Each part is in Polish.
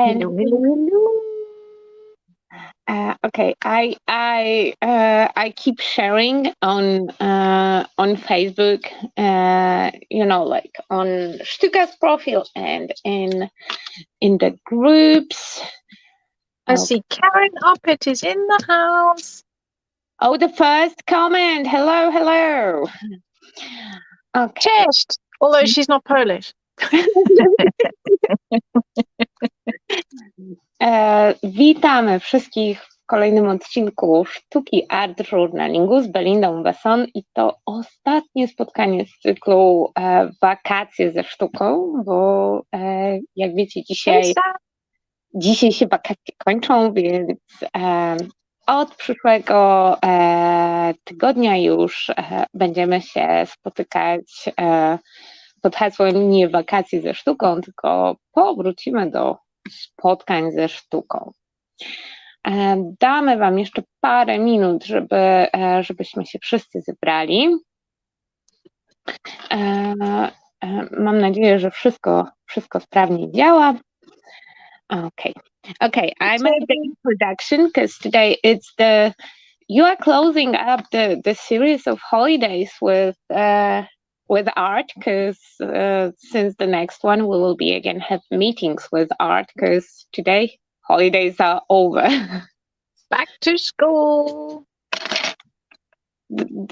And Hello, hello, hello. okay, I keep sharing on Facebook, like on Sztuka's profile and in the groups. I see Karen Oppett is in the house. Oh, the first comment. Hello, hello. Okay. Cześć, although she's not Polish. Witamy wszystkich w kolejnym odcinku Sztuki Art Journalingu z Belindą Basson i to ostatnie spotkanie z cyklu Wakacje ze sztuką, bo jak wiecie dzisiaj się wakacje kończą, więc od przyszłego tygodnia już będziemy się spotykać pod hasłem nie wakacje ze sztuką, tylko powrócimy do spotkań ze sztuką. Damy Wam jeszcze parę minut, żebyśmy się wszyscy zebrali. Mam nadzieję, że wszystko sprawnie działa. Okay, I made the introduction because today you are closing up the series of holidays with art, because since the next one we will be again have meetings with art, because today holidays are over. Back to school.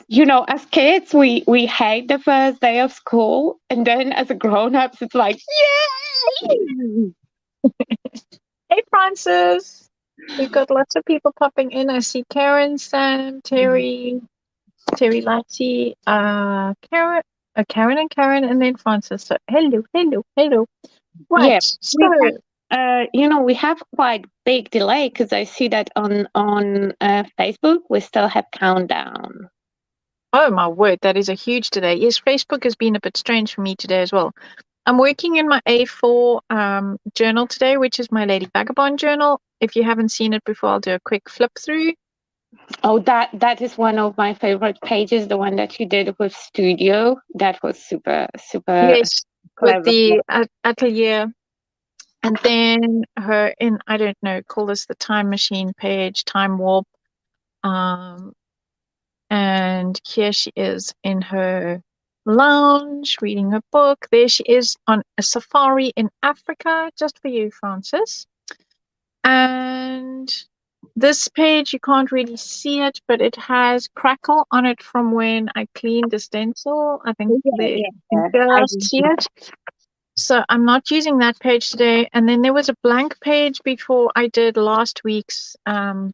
You know, as kids we hate the first day of school, and then as a grown-ups it's like, yay! Hey, Francis. We've got lots of people popping in. I see Karen, Sam, Terry Lati, Karen and Karen, and then Francis. So hello. Right. Yeah, so we have quite big delay because I see that on Facebook we still have countdown. Oh my word, that is a huge delay. Yes, Facebook has been a bit strange for me today as well. I'm working in my A4 journal today, which is my Lady Vagabond journal. If you haven't seen it before, I'll do a quick flip through. Oh, that is one of my favorite pages, the one that you did with Studio. That was super Yes, clever. with the atelier. And then her in, I don't know, call this the time machine page, time warp. And here she is in her lounge reading her book. There she is on a safari in Africa, just for you, Francis. And this page, you can't really see it, but it has crackle on it from when I cleaned the stencil. I think you can just see it. So I'm not using that page today. And then there was a blank page before I did last week's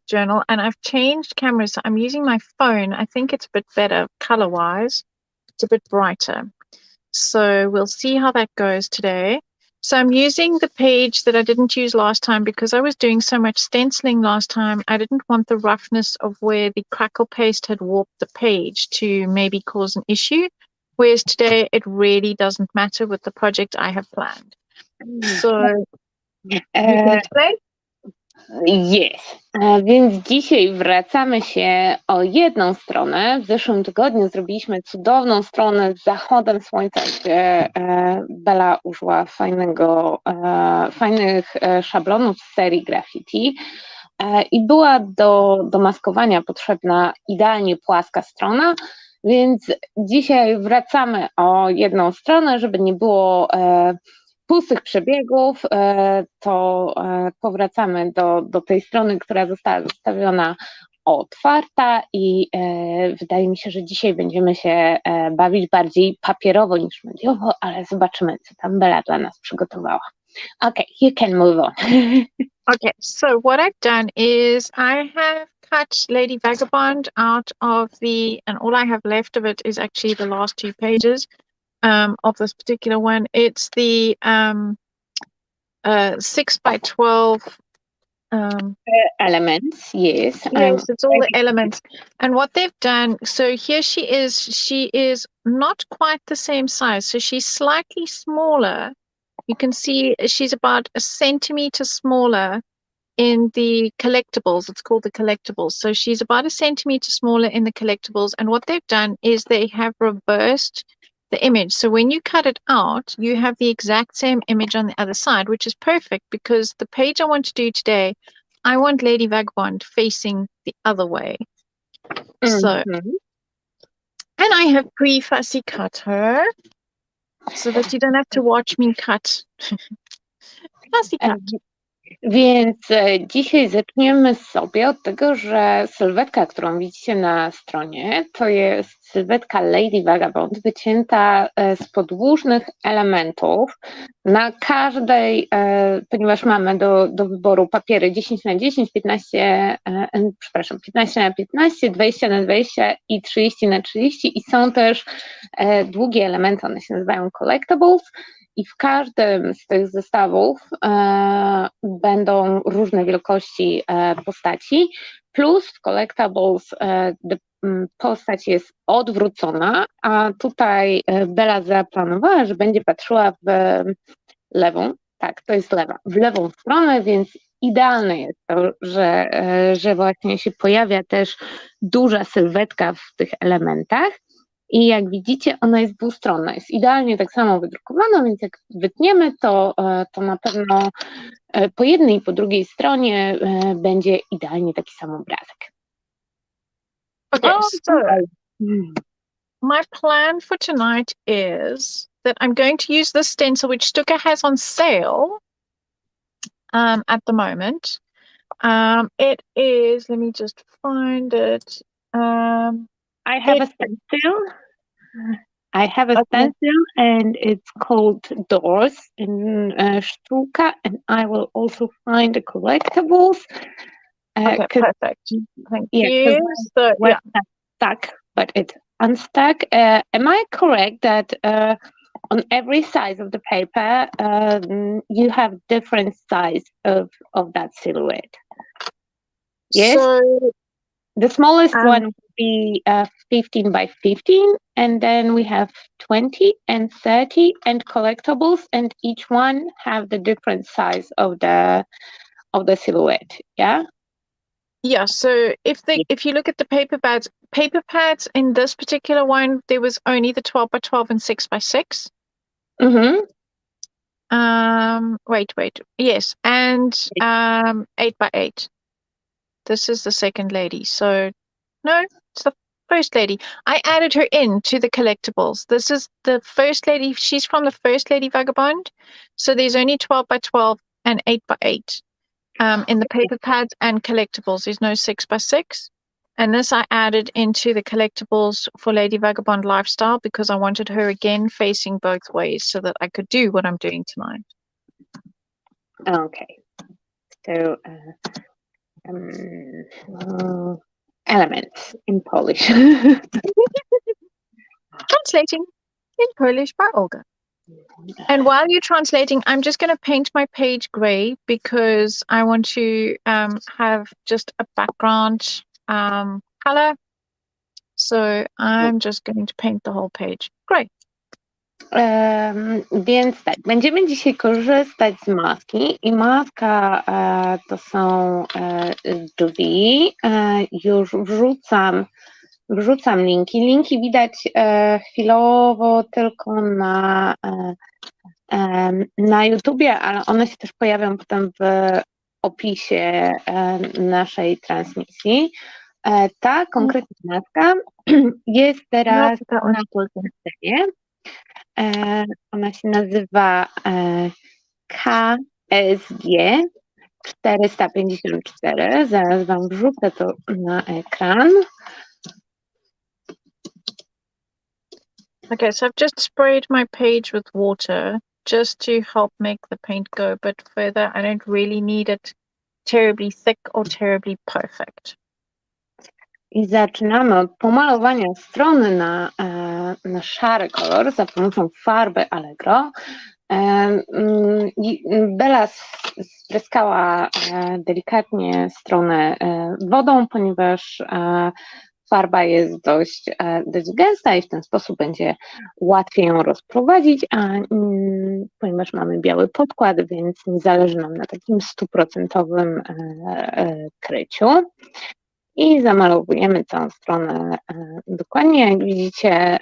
journal, and I've changed cameras. So I'm using my phone. I think it's a bit better color-wise. It's a bit brighter. So we'll see how that goes today. So I'm using the page that I didn't use last time because I was doing so much stenciling last time. I didn't want the roughness of where the crackle paste had warped the page to maybe cause an issue. Whereas today it really doesn't matter with the project I have planned. So you can explain? Yes. Więc dzisiaj wracamy się o jedną stronę. W zeszłym tygodniu zrobiliśmy cudowną stronę z zachodem słońca, gdzie Bela użyła fajnych szablonów z serii graffiti i była do maskowania potrzebna idealnie płaska strona, więc dzisiaj wracamy o jedną stronę, żeby nie było pustych przebiegów, to powracamy do tej strony, która została zostawiona otwarta i wydaje mi się, że dzisiaj będziemy się bawić bardziej papierowo niż mediowo, ale zobaczymy, co tam Bela dla nas przygotowała. Okay, you can move on. Okay, so what I've done is I have cut Lady Vagabond out of and all I have left of it is actually the last two pages. Of this particular one, it's the 6x12 elements. Yes, it's all the elements. And what they've done, so here she is not quite the same size, so she's slightly smaller. You can see she's about a centimeter smaller in the collectibles. It's called the collectibles. So she's about a centimeter smaller in the collectibles, and what they've done is they have reversed the image. So when you cut it out, you have the exact same image on the other side, which is perfect because the page I want to do today, I want Lady Vagabond facing the other way. So, and I have pre-fussy cut her so that you don't have to watch me cut. Fussy cut. Więc dzisiaj zaczniemy sobie od tego, że sylwetka, którą widzicie na stronie, to jest sylwetka Lady Vagabond wycięta z podłużnych elementów. Na każdej, ponieważ mamy do wyboru papiery 10x10, 15x15, 20x20 i 30x30 i są też długie elementy, one się nazywają collectibles. I w każdym z tych zestawów będą różne wielkości postaci, plus w Collectables postać jest odwrócona, a tutaj Bela zaplanowała, że będzie patrzyła w lewą, tak, to jest lewa, w lewą stronę, więc idealne jest to, że właśnie się pojawia też duża sylwetka w tych elementach. I jak widzicie, ona jest dwustronna, jest idealnie tak samo wydrukowana, więc jak wytniemy, to na pewno po jednej i po drugiej stronie będzie idealnie taki sam obrazek. Okay, so my plan for tonight is that I'm going to use this stencil which Sztuka has on sale at the moment. It is, let me just find it. I have a stencil and it's called Doors in Sztuka, and I will also find the collectibles. Okay, perfect. Thank you. So, yeah, stuck, but it's unstuck. Am I correct that on every size of the paper you have different size of that silhouette? Yes. So, the smallest one would be 15 by 15, and then we have 20 and 30 and collectibles, and each one have the different size of the silhouette. Yeah. Yeah. So if you look at the paper pads in this particular one, there was only the 12 by 12 and 6 by 6. Wait. Yes, and 8 by 8. This is the second lady. So, no, it's the first lady. I added her into the collectibles. This is the first lady. She's from the first Lady Vagabond. So there's only 12 by 12 and 8 by 8 in the paper pads and collectibles. There's no 6 by 6. And this I added into the collectibles for Lady Vagabond Lifestyle because I wanted her again facing both ways so that I could do what I'm doing tonight. Okay. So, elements in Polish. Translating in Polish by Olga. And while you're translating, I'm just going to paint my page grey because I want to have just a background color. So I'm just going to paint the whole page grey. Więc tak, będziemy dzisiaj korzystać z maski i maska to są drzwi. Już wrzucam linki. Linki widać chwilowo tylko na YouTubie, ale one się też pojawią potem w opisie naszej transmisji. Ta konkretna maska jest teraz na scenie. Ona się nazywa KSG 454. Zaraz Wam wrzucę to na ekran. Okay, so I've just sprayed my page with water just to help make the paint go a bit further. I don't really need it terribly thick or terribly perfect. I zaczynamy od pomalowania strony na szary kolor za pomocą farby Allegro. Bela spryskała delikatnie stronę wodą, ponieważ farba jest dość gęsta i w ten sposób będzie łatwiej ją rozprowadzić, ponieważ mamy biały podkład, więc nie zależy nam na takim 100% kryciu. I zamalowujemy całą stronę dokładnie. Jak widzicie,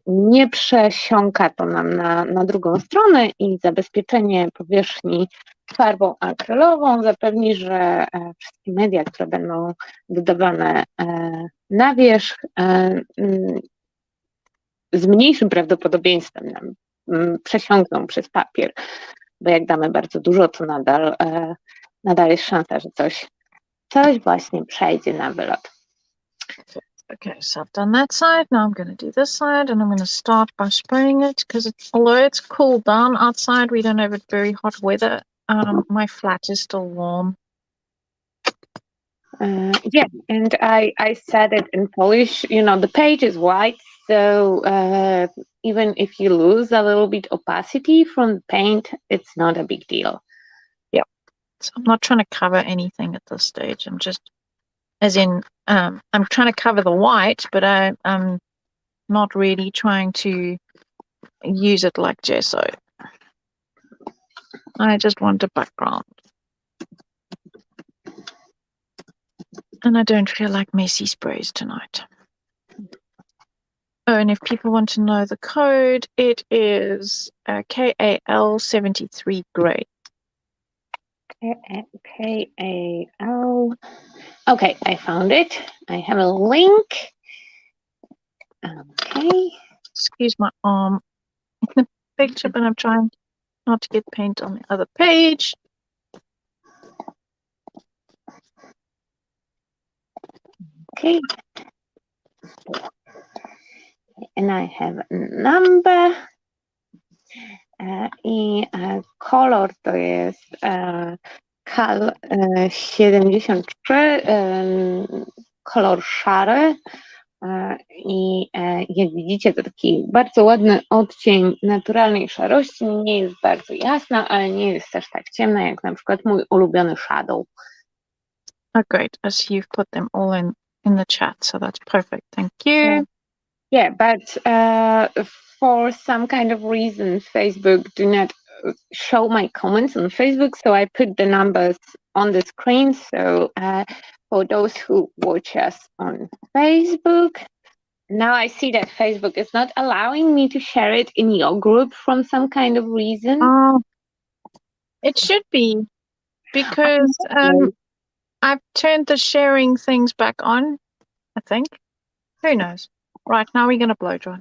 nie przesiąka to nam na drugą stronę i zabezpieczenie powierzchni farbą akrylową zapewni, że wszystkie media, które będą dodawane na wierzch, z mniejszym prawdopodobieństwem nam przesiąkną przez papier, bo jak damy bardzo dużo, to nadal jest szansa, że coś właśnie przejdzie na wylot. Okay, so I've done that side. Now I'm going to do this side, and I'm going to start by spraying it because although it's cooled down outside, we don't have it very hot weather. My flat is still warm. Yeah, and I said it in Polish. You know, the page is white, so even if you lose a little bit opacity from the paint, it's not a big deal. Yeah, so I'm not trying to cover anything at this stage. I'm just, as in, I'm trying to cover the white, but I'm not really trying to use it like gesso. I just want a background. And I don't feel like messy sprays tonight. Oh, and if people want to know the code, it is KAL 73 gray. KAL. Okay, I found it. I have a link. Okay. Excuse my arm in the picture, but I'm trying not to get paint on the other page. Okay. And I have a number. I kolor to jest KAL 73, kolor szary. I jak widzicie, to taki bardzo ładny odcień naturalnej szarości. Nie jest bardzo jasna, ale nie jest też tak ciemna, jak na przykład mój ulubiony shadow. Oh, great. As you've put them all in the chat, so that's perfect. Thank you. Yeah, but for some kind of reason, Facebook do not show my comments on Facebook, so I put the numbers on the screen. So for those who watch us on Facebook, now I see that Facebook is not allowing me to share it in your group from some kind of reason. It should be, because I've turned the sharing things back on, I think. Who knows? Right, now we're going to blow dry.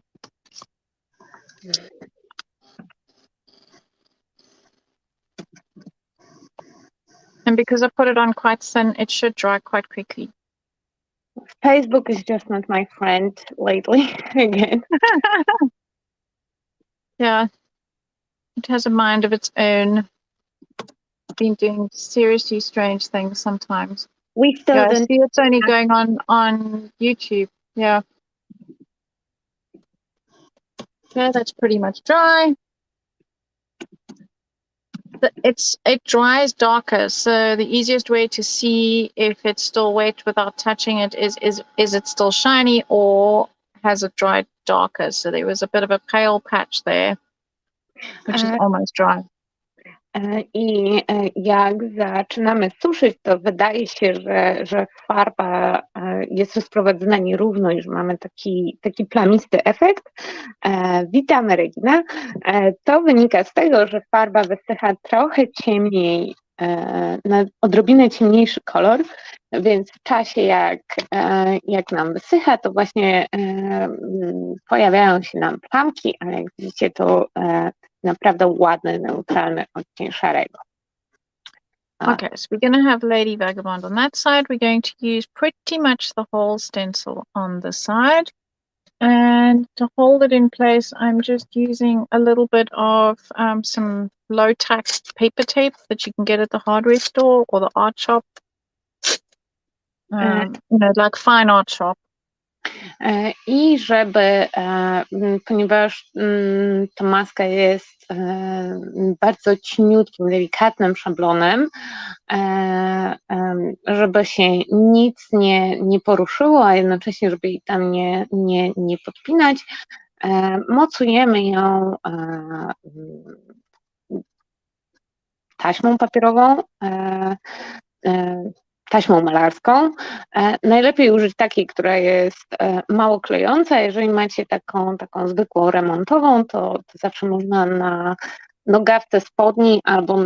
And because I put it on quite thin, it should dry quite quickly. Facebook is just not my friend lately, again. Yeah, it has a mind of its own. Been doing seriously strange things sometimes. We still Yeah, I don't. see it's only going on YouTube. Yeah. Okay, that's pretty much dry. It dries darker, so the easiest way to see if it's still wet without touching it is it still shiny or has it dried darker? So there was a bit of a pale patch there, which is almost dry. I jak zaczynamy suszyć, to wydaje się, że farba jest rozprowadzona nierówno i że mamy taki plamisty efekt. Witamy, Regina. To wynika z tego, że farba wysycha trochę ciemniej, na odrobinę ciemniejszy kolor, więc w czasie jak nam wysycha, to właśnie pojawiają się nam plamki, ale jak widzicie, to naprawdę ładny, neutralny odcień szarego. Okay, so we're going to have Lady Vagabond on that side. We're going to use pretty much the whole stencil on the side. And to hold it in place, I'm just using a little bit of some low-tack paper tape that you can get at the hardware store or the art shop. Like fine art shop. I żeby, ponieważ ta maska jest bardzo cieniutkim, delikatnym szablonem, żeby się nic nie poruszyło, a jednocześnie, żeby jej tam nie podpinać, mocujemy ją taśmą papierową, taśmą malarską. Najlepiej użyć takiej, która jest mało klejąca. Jeżeli macie taką zwykłą remontową, to zawsze można na nogawce spodni albo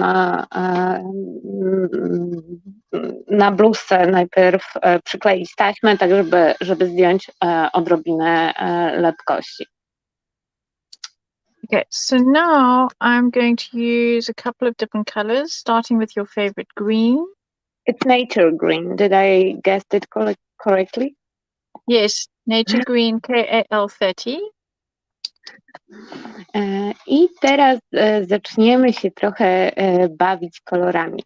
na bluzce najpierw przykleić taśmę, tak żeby zdjąć odrobinę lepkości. Okay, so now I'm going to use a couple of different colors, starting with your favorite green. It's nature green. Did I guess it correctly? Yes, nature green KAL30. I teraz zaczniemy się trochę bawić kolorami.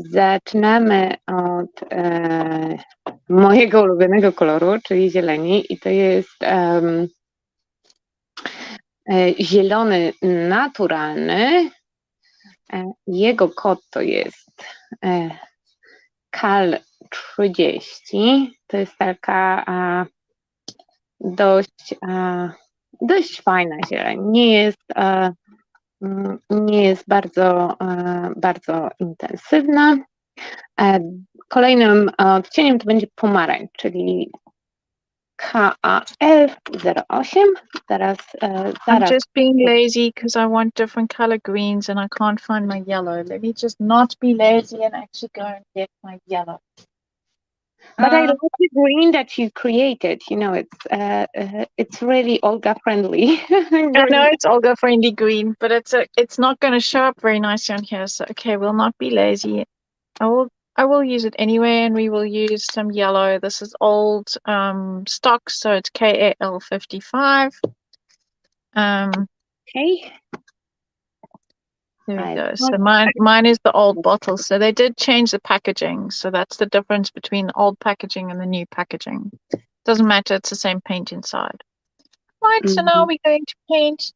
Zaczynamy od mojego ulubionego koloru, czyli zieleni, i to jest zielony naturalny. Jego kod to jest KAL 30. To jest taka dość fajna zieleń. Nie jest bardzo intensywna. Kolejnym odcieniem to będzie pomarańcz, czyli KAL08. I'm just being lazy because I want different color greens and I can't find my yellow. Let me just not be lazy and actually go and get my yellow. But I like the green that you created. You know, it's really Olga friendly. I know it's Olga friendly green, but it's not going to show up very nicely on here. So okay, we'll not be lazy. I will use it anyway, and we will use some yellow. This is old stock, so it's KAL55. Okay. There we go. So mine is the old bottle. So they did change the packaging. So that's the difference between the old packaging and the new packaging. Doesn't matter. It's the same paint inside. Right. So now we're going to paint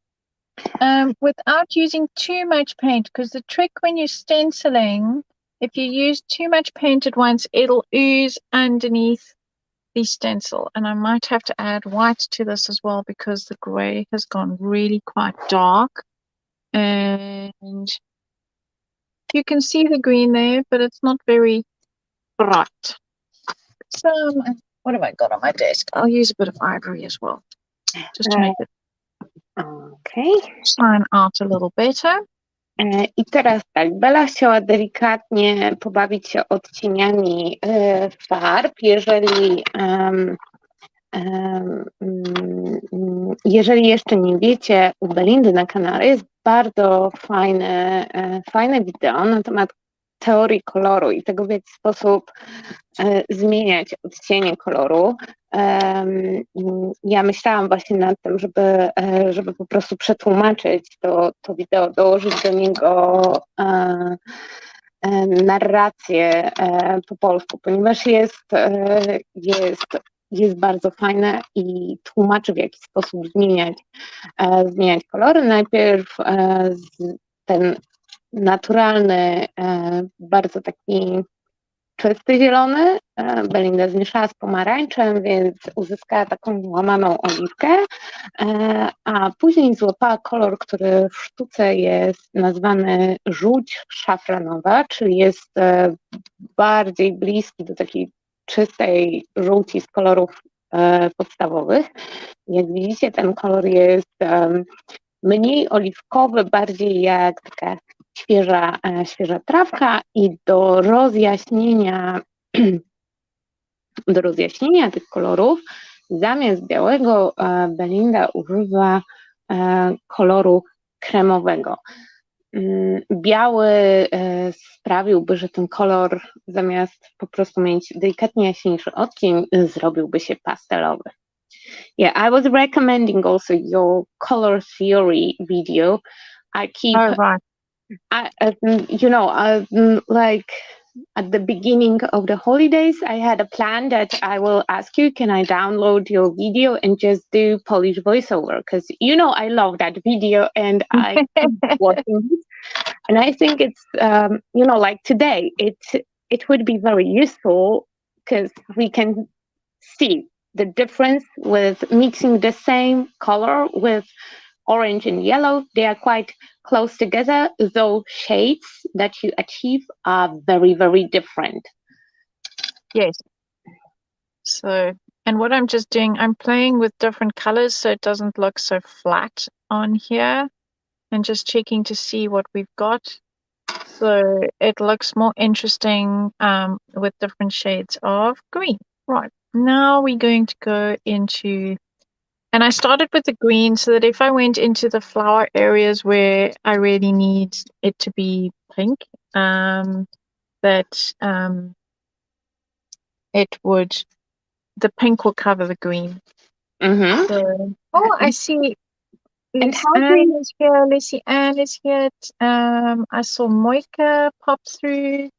without using too much paint, because the trick when you're stenciling, if you use too much paint at once, it'll ooze underneath the stencil. And I might have to add white to this as well, because the gray has gone really quite dark. And you can see the green there, but it's not very bright. So what have I got on my desk? I'll use a bit of ivory as well, just to make it shine out a little better. I teraz tak, Bela chciała delikatnie pobawić się odcieniami farb. Jeżeli jeszcze nie wiecie, u Belindy na kanale jest bardzo fajne wideo na temat teorii koloru i tego, w jaki sposób zmieniać odcienie koloru. Ja myślałam właśnie nad tym, żeby po prostu przetłumaczyć to wideo, dołożyć do niego narrację po polsku, ponieważ jest bardzo fajne i tłumaczy, w jaki sposób zmieniać kolory. Najpierw ten naturalny, bardzo taki czysty zielony. Belinda zmieszała z pomarańczem, więc uzyskała taką łamaną oliwkę, a później złapała kolor, który w sztuce jest nazwany żółć szafranowa, czyli jest bardziej bliski do takiej czystej żółci z kolorów podstawowych. Jak widzicie, ten kolor jest mniej oliwkowy, bardziej jak taka świeża trawka, i do rozjaśnienia tych kolorów zamiast białego Belinda używa koloru kremowego. Biały sprawiłby, że ten kolor zamiast po prostu mieć delikatnie jaśniejszy odcień, zrobiłby się pastelowy. Yeah, I was recommending also your color theory video. I keep, like at the beginning of the holidays, I had a plan that I will ask you, can I download your video and just do Polish voiceover? Because, I love that video and I keep watching it. And I think it's, like today, it would be very useful because we can see the difference with mixing the same color with orange and yellow. They are quite close together, though shades that you achieve are very, very different. Yes. So, and what I'm just doing, I'm playing with different colors so it doesn't look so flat on here, and just checking to see what we've got. So it looks more interesting with different shades of green. Right, now we're going to go into, and I started with the green so that if I went into the flower areas where I really need it to be pink, that the pink will cover the green. Mm-hmm. So, oh, I see. And Lucy how do Ann you, is here. Lucy Ann is here. I saw Moika pop through.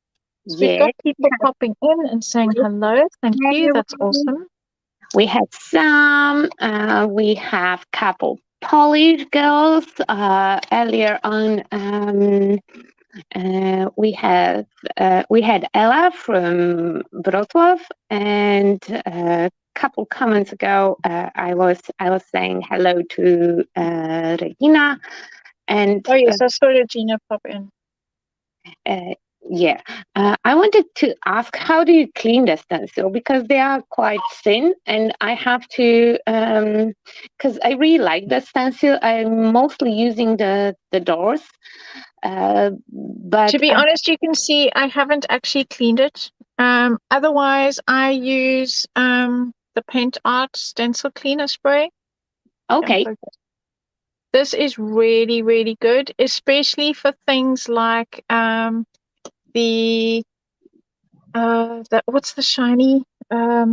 So we've yeah, got people popping in and saying hello. Thank you. That's awesome. we have some, we have couple Polish girls, earlier on, we had Ella from Wrocław, and a couple comments ago, I was saying hello to Regina, and Oh yes, I saw Regina pop in. yeah, I wanted to ask, how do you clean the stencil, because they are quite thin, and I have to, because I really like the stencil. I'm mostly using the doors. But To be honest, you can see I haven't actually cleaned it. Otherwise, I use the Paint Art stencil cleaner spray. okay. This is really, really good, especially for things like the what's the shiny oh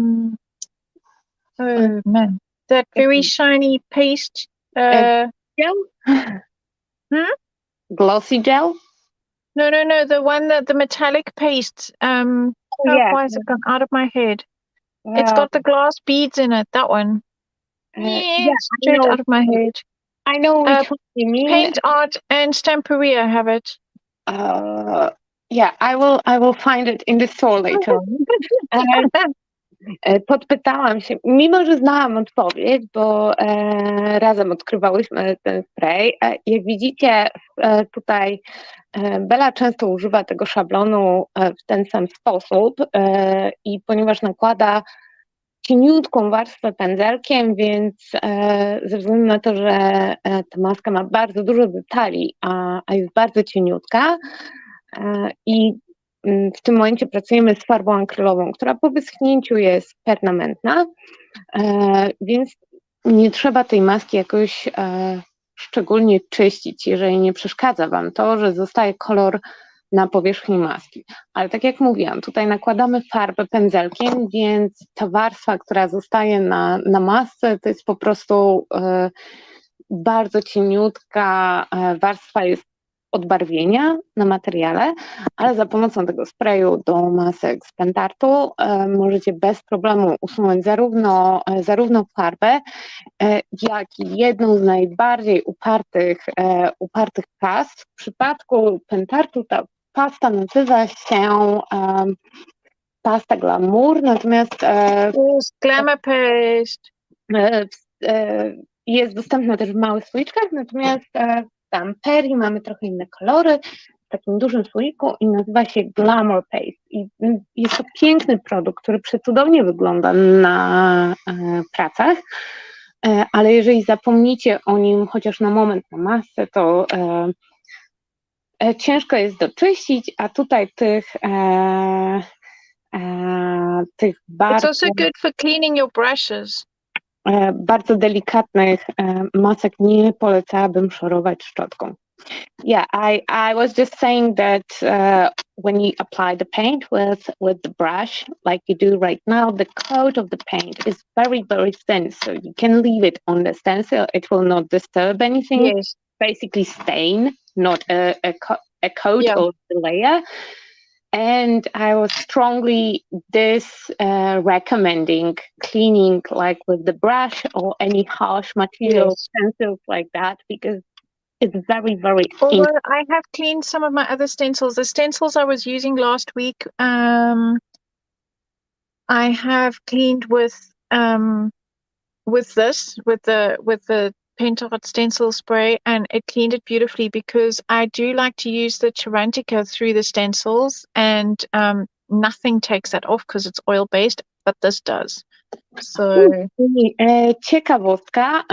man, that very shiny paste Gel? hmm? Glossy gel? No, the one that the metallic paste oh, Yeah. why has it gone out of my head? It's Well, got the glass beads in it, that one. Yeah, straight out of my head. I know which one you mean. Paint Art and Stamperia have it. Yeah, I will find it in the store later. Podpytałam się, mimo że znałam odpowiedź, bo razem odkrywałyśmy ten spray. Jak widzicie, tutaj Bela często używa tego szablonu w ten sam sposób i ponieważ nakłada cieniutką warstwę pędzelkiem, więc ze względu na to, że ta maska ma bardzo dużo detali, a jest bardzo cieniutka i w tym momencie pracujemy z farbą akrylową, która po wyschnięciu jest permanentna, więc nie trzeba tej maski jakoś szczególnie czyścić, jeżeli nie przeszkadza Wam to, że zostaje kolor na powierzchni maski. Ale tak jak mówiłam, tutaj nakładamy farbę pędzelkiem, więc ta warstwa, która zostaje na masce, to jest po prostu bardzo cieniutka warstwa jest odbarwienia na materiale, ale za pomocą tego sprayu do masek z pentartu możecie bez problemu usunąć zarówno farbę, jak i jedną z najbardziej upartych past. W przypadku pentartu ta pasta nazywa się pasta glamour, natomiast Glamour paste. Jest dostępna też w małych słoiczkach, natomiast w Tamperii mamy trochę inne kolory w takim dużym słoiku i nazywa się Glamour Paste. I jest to piękny produkt, który przecudownie wygląda na pracach, ale jeżeli zapomnicie o nim chociaż na moment na masce, to ciężko jest doczyścić, a tutaj tych It's also good for cleaning your brushes. Bardzo delikatnych masek nie polecałabym szorować szczotką. Yeah, I was just saying that when you apply the paint with the brush, like you do right now, the coat of the paint is very, very thin, so you can leave it on the stencil. It will not disturb anything. Yes. Basically stain, not a coat or the layer. And I was strongly recommending cleaning like with the brush or any harsh material stencils like that, because it's very, very. Although I have cleaned some of my other stencils. The stencils I was using last week, I have cleaned with the Paint Art stencil spray, and it cleaned it beautifully, because I do like to use the Tarantica through the stencils, and nothing takes that off because it's oil-based, but this does. So ciekawostka,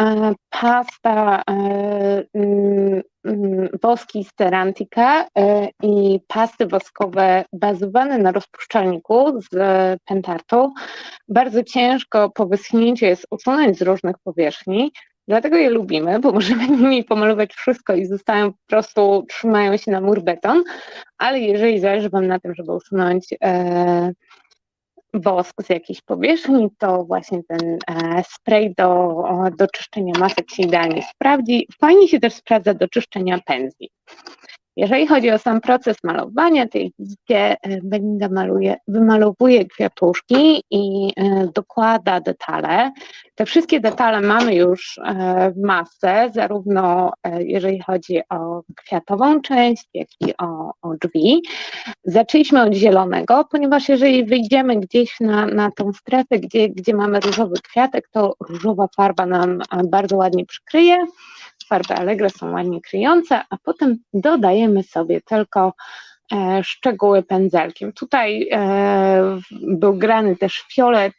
pasta woski z Cerantica i pasty woskowe bazowane na rozpuszczalniku z pentartu bardzo ciężko po wyschnięciu jest usunąć z różnych powierzchni, dlatego je lubimy, bo możemy nimi pomalować wszystko i zostają po prostu, trzymają się na mur beton, ale jeżeli zależy Wam na tym, żeby usunąć wosk z jakiejś powierzchni, to właśnie ten spray do czyszczenia masek się idealnie sprawdzi. Fajnie się też sprawdza do czyszczenia pędzli. Jeżeli chodzi o sam proces malowania, to jak widzicie, Belinda wymalowuje kwiatuszki i dokłada detale. Te wszystkie detale mamy już w masce, zarówno jeżeli chodzi o kwiatową część, jak i o drzwi. Zaczęliśmy od zielonego, ponieważ jeżeli wyjdziemy gdzieś na tą strefę, gdzie mamy różowy kwiatek, to różowa farba nam bardzo ładnie przykryje. Farby Allegro są ładnie kryjące, a potem dodajemy sobie tylko szczegóły pędzelkiem. Tutaj był grany też fiolet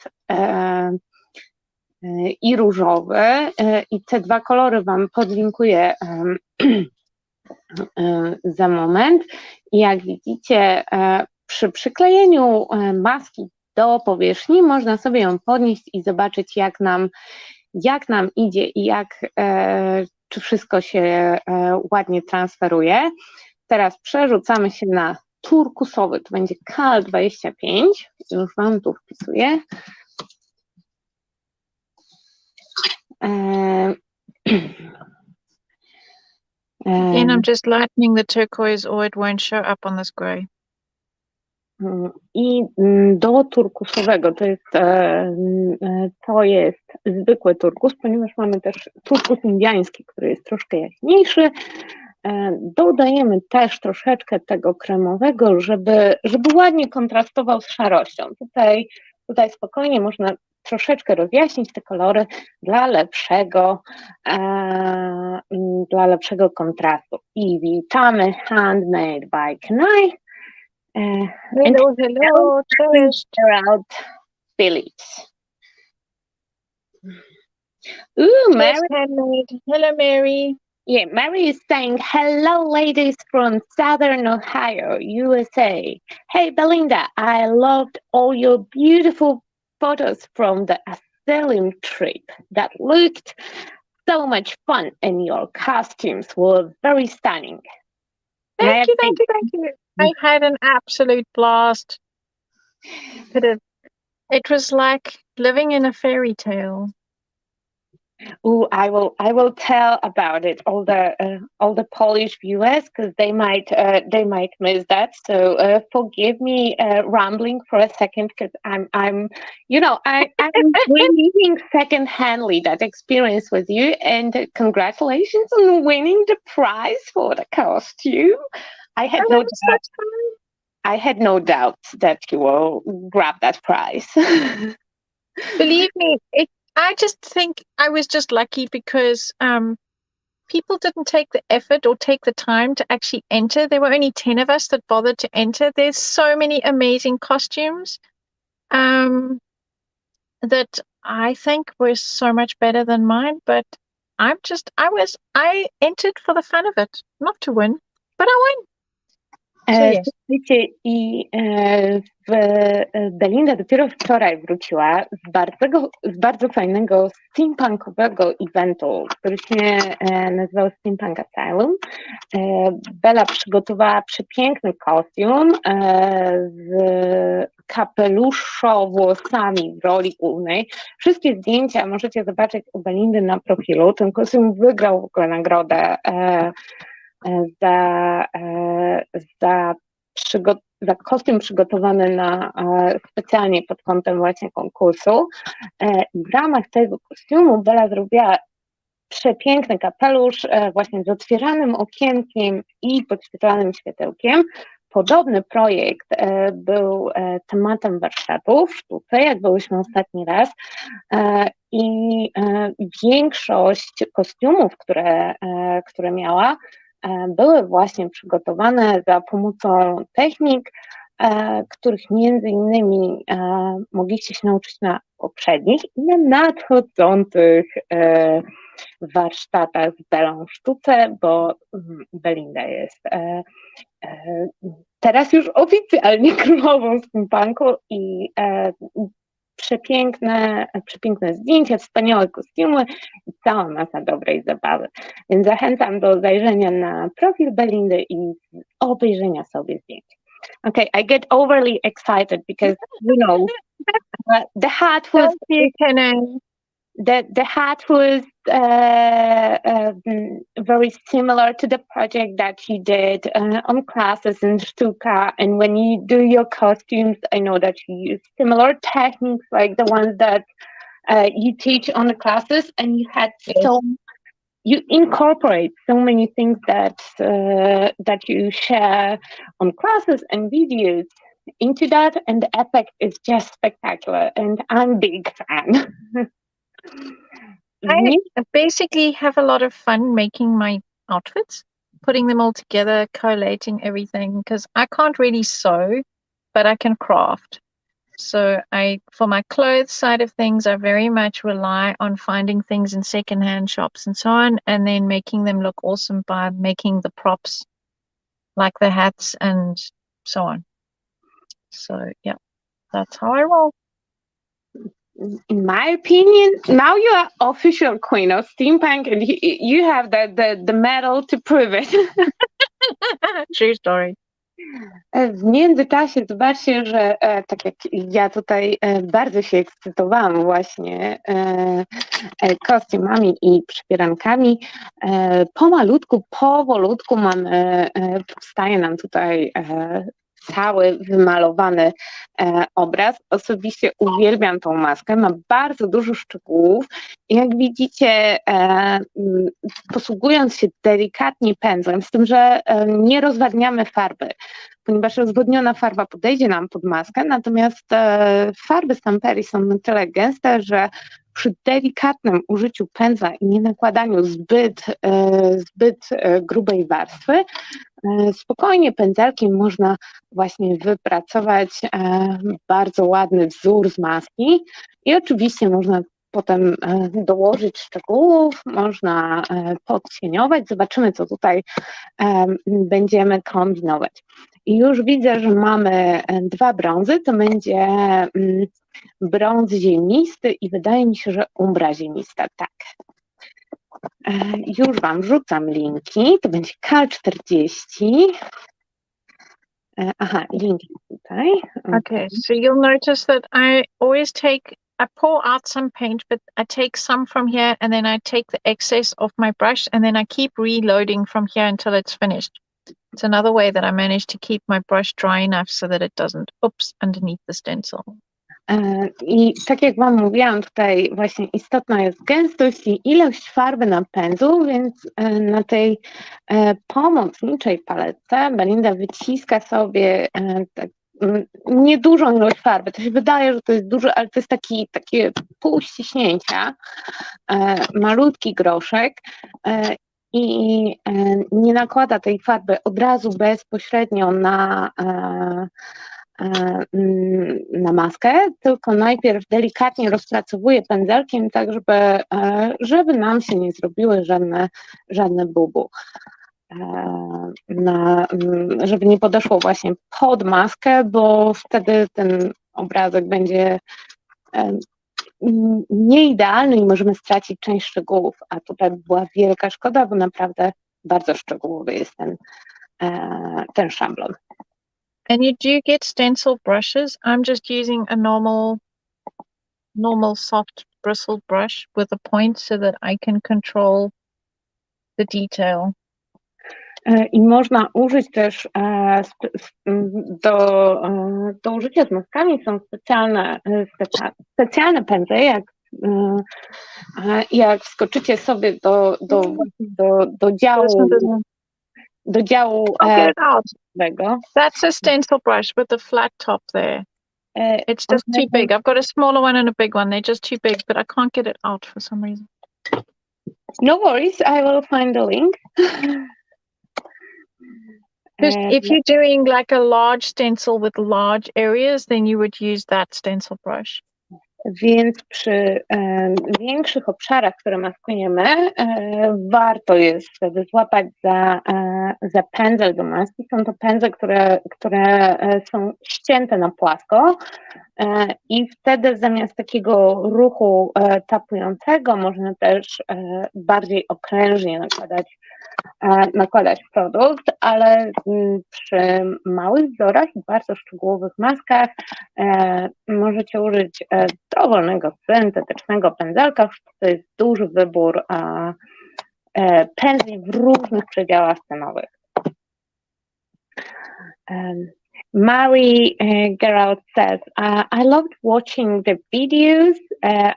i różowy i te dwa kolory Wam podlinkuję za moment. I jak widzicie, przy przyklejeniu maski do powierzchni można sobie ją podnieść i zobaczyć, jak nam idzie i czy wszystko się ładnie transferuje. Teraz przerzucamy się na turkusowy, to będzie KL25, już Wam tu wpisuję. and I'm just lightening the turquoise or it won't show up on this grey. I do turkusowego, to jest zwykły turkus, ponieważ mamy też turkus indyjski, który jest troszkę jaśniejszy. Dodajemy też troszeczkę tego kremowego, żeby ładnie kontrastował z szarością. Tutaj spokojnie można troszeczkę rozjaśnić te kolory dla lepszego kontrastu. I witamy Handmade by Kenai. Hello, cześć. Out Village. Ooh, Mary. Hello, Mary. Yeah, Mary is saying, hello, ladies from Southern Ohio, USA. Hey, Belinda, I loved all your beautiful photos from the asylum trip. That looked so much fun, and your costumes were very stunning. Thank you. I had an absolute blast. It was like living in a fairy tale. Ooh, I will tell about it all the Polish viewers because they might miss that. So forgive me rambling for a second because I'm reliving secondhandly that experience with you, and congratulations on winning the prize for the costume. I had no doubt that you will grab that prize. Believe me, I just think I was just lucky because people didn't take the effort or take the time to actually enter. There were only 10 of us that bothered to enter. There's so many amazing costumes that I think were so much better than mine, but I entered for the fun of it, not to win, but I won. Słuchajcie, i Belinda dopiero wczoraj wróciła z bardzo fajnego steampunkowego eventu, który się nazywał Steampunk Asylum. Bela przygotowała przepiękny kostium z kapeluszo-włosami w roli głównej. Wszystkie zdjęcia możecie zobaczyć u Belindy na profilu. Ten kostium wygrał w ogóle nagrodę za kostium przygotowany specjalnie pod kątem właśnie konkursu. W ramach tego kostiumu Bela zrobiła przepiękny kapelusz właśnie z otwieranym okienkiem i podświetlanym światełkiem. Podobny projekt był tematem warsztatów w Sztuce, jak byłyśmy ostatni raz, i większość kostiumów, które miała, były właśnie przygotowane za pomocą technik których między innymi mogliście się nauczyć na poprzednich i na nadchodzących warsztatach z Belą w sztuce, bo Belinda jest teraz już oficjalnie królową steampunku i przepiękne zdjęcia, wspaniałe kostiumy i cała masa dobrej zabawy. Więc zachęcam do zajrzenia na profil Belindy i obejrzenia sobie zdjęć. Okay, I get overly excited because, you know, the hat was the hat was very similar to the project that you did on classes in Sztuka, and when you do your costumes, I know that you use similar techniques like the ones that you teach on the classes, and you incorporate so many things that you share on classes and videos into that, and the effect is just spectacular, and I'm a big fan. I basically have a lot of fun making my outfits, putting them all together, collating everything, because I can't really sew, but I can craft. So for my clothes side of things, I very much rely on finding things in secondhand shops and so on, and then making them look awesome by making the props, like the hats and so on. So yeah, that's how I roll. In my opinion, now you are official queen of steampunk, and you have the medal to prove it. True story. W międzyczasie zobaczcie, że tak jak ja tutaj bardzo się ekscytowałam właśnie kostiumami i przybierankami, powolutku powstaje nam tutaj cały wymalowany obraz. Osobiście uwielbiam tą maskę, ma bardzo dużo szczegółów i jak widzicie, posługując się delikatnie pędzlem, z tym, że nie rozwadniamy farby, ponieważ rozwodniona farba podejdzie nam pod maskę, natomiast farby stamperii są na tyle gęste, że przy delikatnym użyciu pędzla i nie nakładaniu zbyt grubej warstwy, spokojnie pędzelkiem można właśnie wypracować bardzo ładny wzór z maski i oczywiście można potem dołożyć szczegółów, można podcieniować. Zobaczymy, co tutaj będziemy kombinować. I już widzę, że mamy 2 brązy, to będzie brąz ziemisty i wydaje mi się, że umbra ziemista, tak. Już Wam wrzucam linki, to będzie KAL 40. Aha, linki tutaj. Okay, so you'll notice that I always I pour out some paint, but I take some from here and then I take the excess off my brush and then I keep reloading from here until it's finished. It's another way that I manage to keep my brush dry enough so that it doesn't oops underneath the stencil. I tak jak Wam mówiłam, tutaj właśnie istotna jest gęstość i ilość farby na pędzu, więc na tej pomocniczej paletce Belinda wyciska sobie tak, niedużą ilość farby. To się wydaje, że to jest duży, ale to jest takie pół ściśnięcia, malutki groszek i nie nakłada tej farby od razu bezpośrednio na maskę, tylko najpierw delikatnie rozpracowuję pędzelkiem, tak żeby nam się nie zrobiły żadne bubu. Żeby nie podeszło właśnie pod maskę, bo wtedy ten obrazek będzie nieidealny i możemy stracić część szczegółów, a tutaj była wielka szkoda, bo naprawdę bardzo szczegółowy jest ten szablon. And you do get stencil brushes. I'm just using a normal soft bristled brush with a point so that I can control the detail. I można użyć też do użycia z maskami są specjalne pędzle, jak wskoczycie sobie do działu That's a stencil brush with a flat top there. It's just too big. I've got a smaller one and a big one. They're just too big, but I can't get it out for some reason. No worries, I will find the link. Because if you're doing like a large stencil with large areas, then you would use that stencil brush. Więc przy większych obszarach, które maskujemy, warto jest wtedy złapać za pędzel do maski. Są to pędzle, które są ścięte na płasko i wtedy zamiast takiego ruchu tapującego można też bardziej okrężnie nakładać produkt, ale przy małych wzorach i bardzo szczegółowych maskach możecie użyć dowolnego syntetycznego pędzelka. To jest duży wybór pędzli w różnych przedziałach cenowych. Mary Gerald says, I loved watching the videos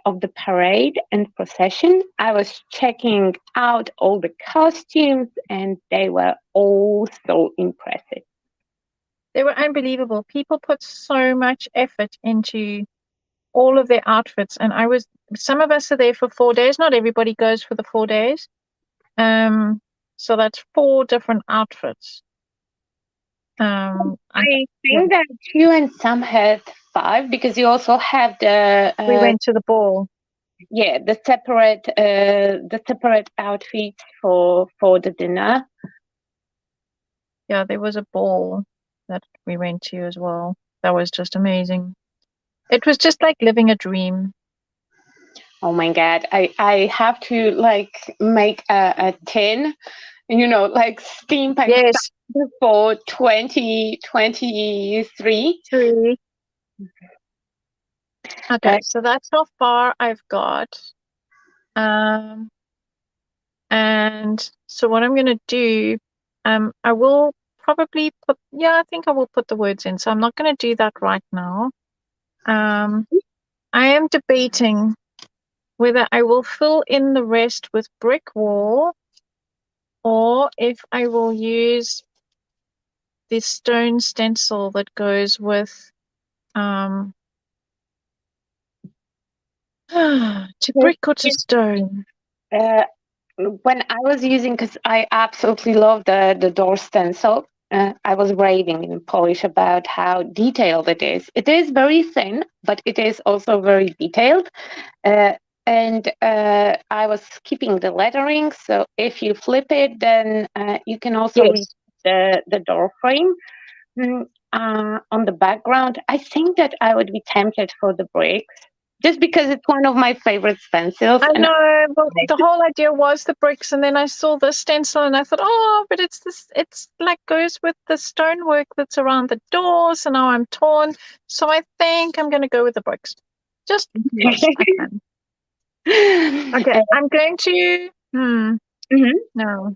of the parade and procession. I was checking out all the costumes and they were all so impressive. They were unbelievable. People put so much effort into all of their outfits, and some of us are there for 4 days. Not everybody goes for the 4 days. So that's 4 different outfits. I think that you and some had 5 because you also have the. We went to the ball. Yeah, the separate outfits for the dinner. Yeah, there was a ball that we went to as well. That was just amazing. It was just like living a dream. Oh my God, I have to like make a tin, like steampunk. Yes. For 2023. Okay, so that's how far I've got. And so what I'm going to do, I will probably I think I will put the words in. So I'm not going to do that right now. I am debating whether I will fill in the rest with brick wall or if I will use the stone stencil that goes with to brick or to stone. When I was using, because I absolutely love the door stencil, I was raving in Polish about how detailed it is. It is very thin, but it is also very detailed. And I was keeping the lettering, so if you flip it, then you can also read the door frame. On the background, I think that I would be tempted for the bricks, just because it's one of my favorite stencils. I know, but the whole idea was the bricks, and then I saw the stencil and I thought, but it's like goes with the stonework that's around the doors, and now I'm torn. So I think I'm going to go with the bricks. Just because I can. Okay, I'm going to, no,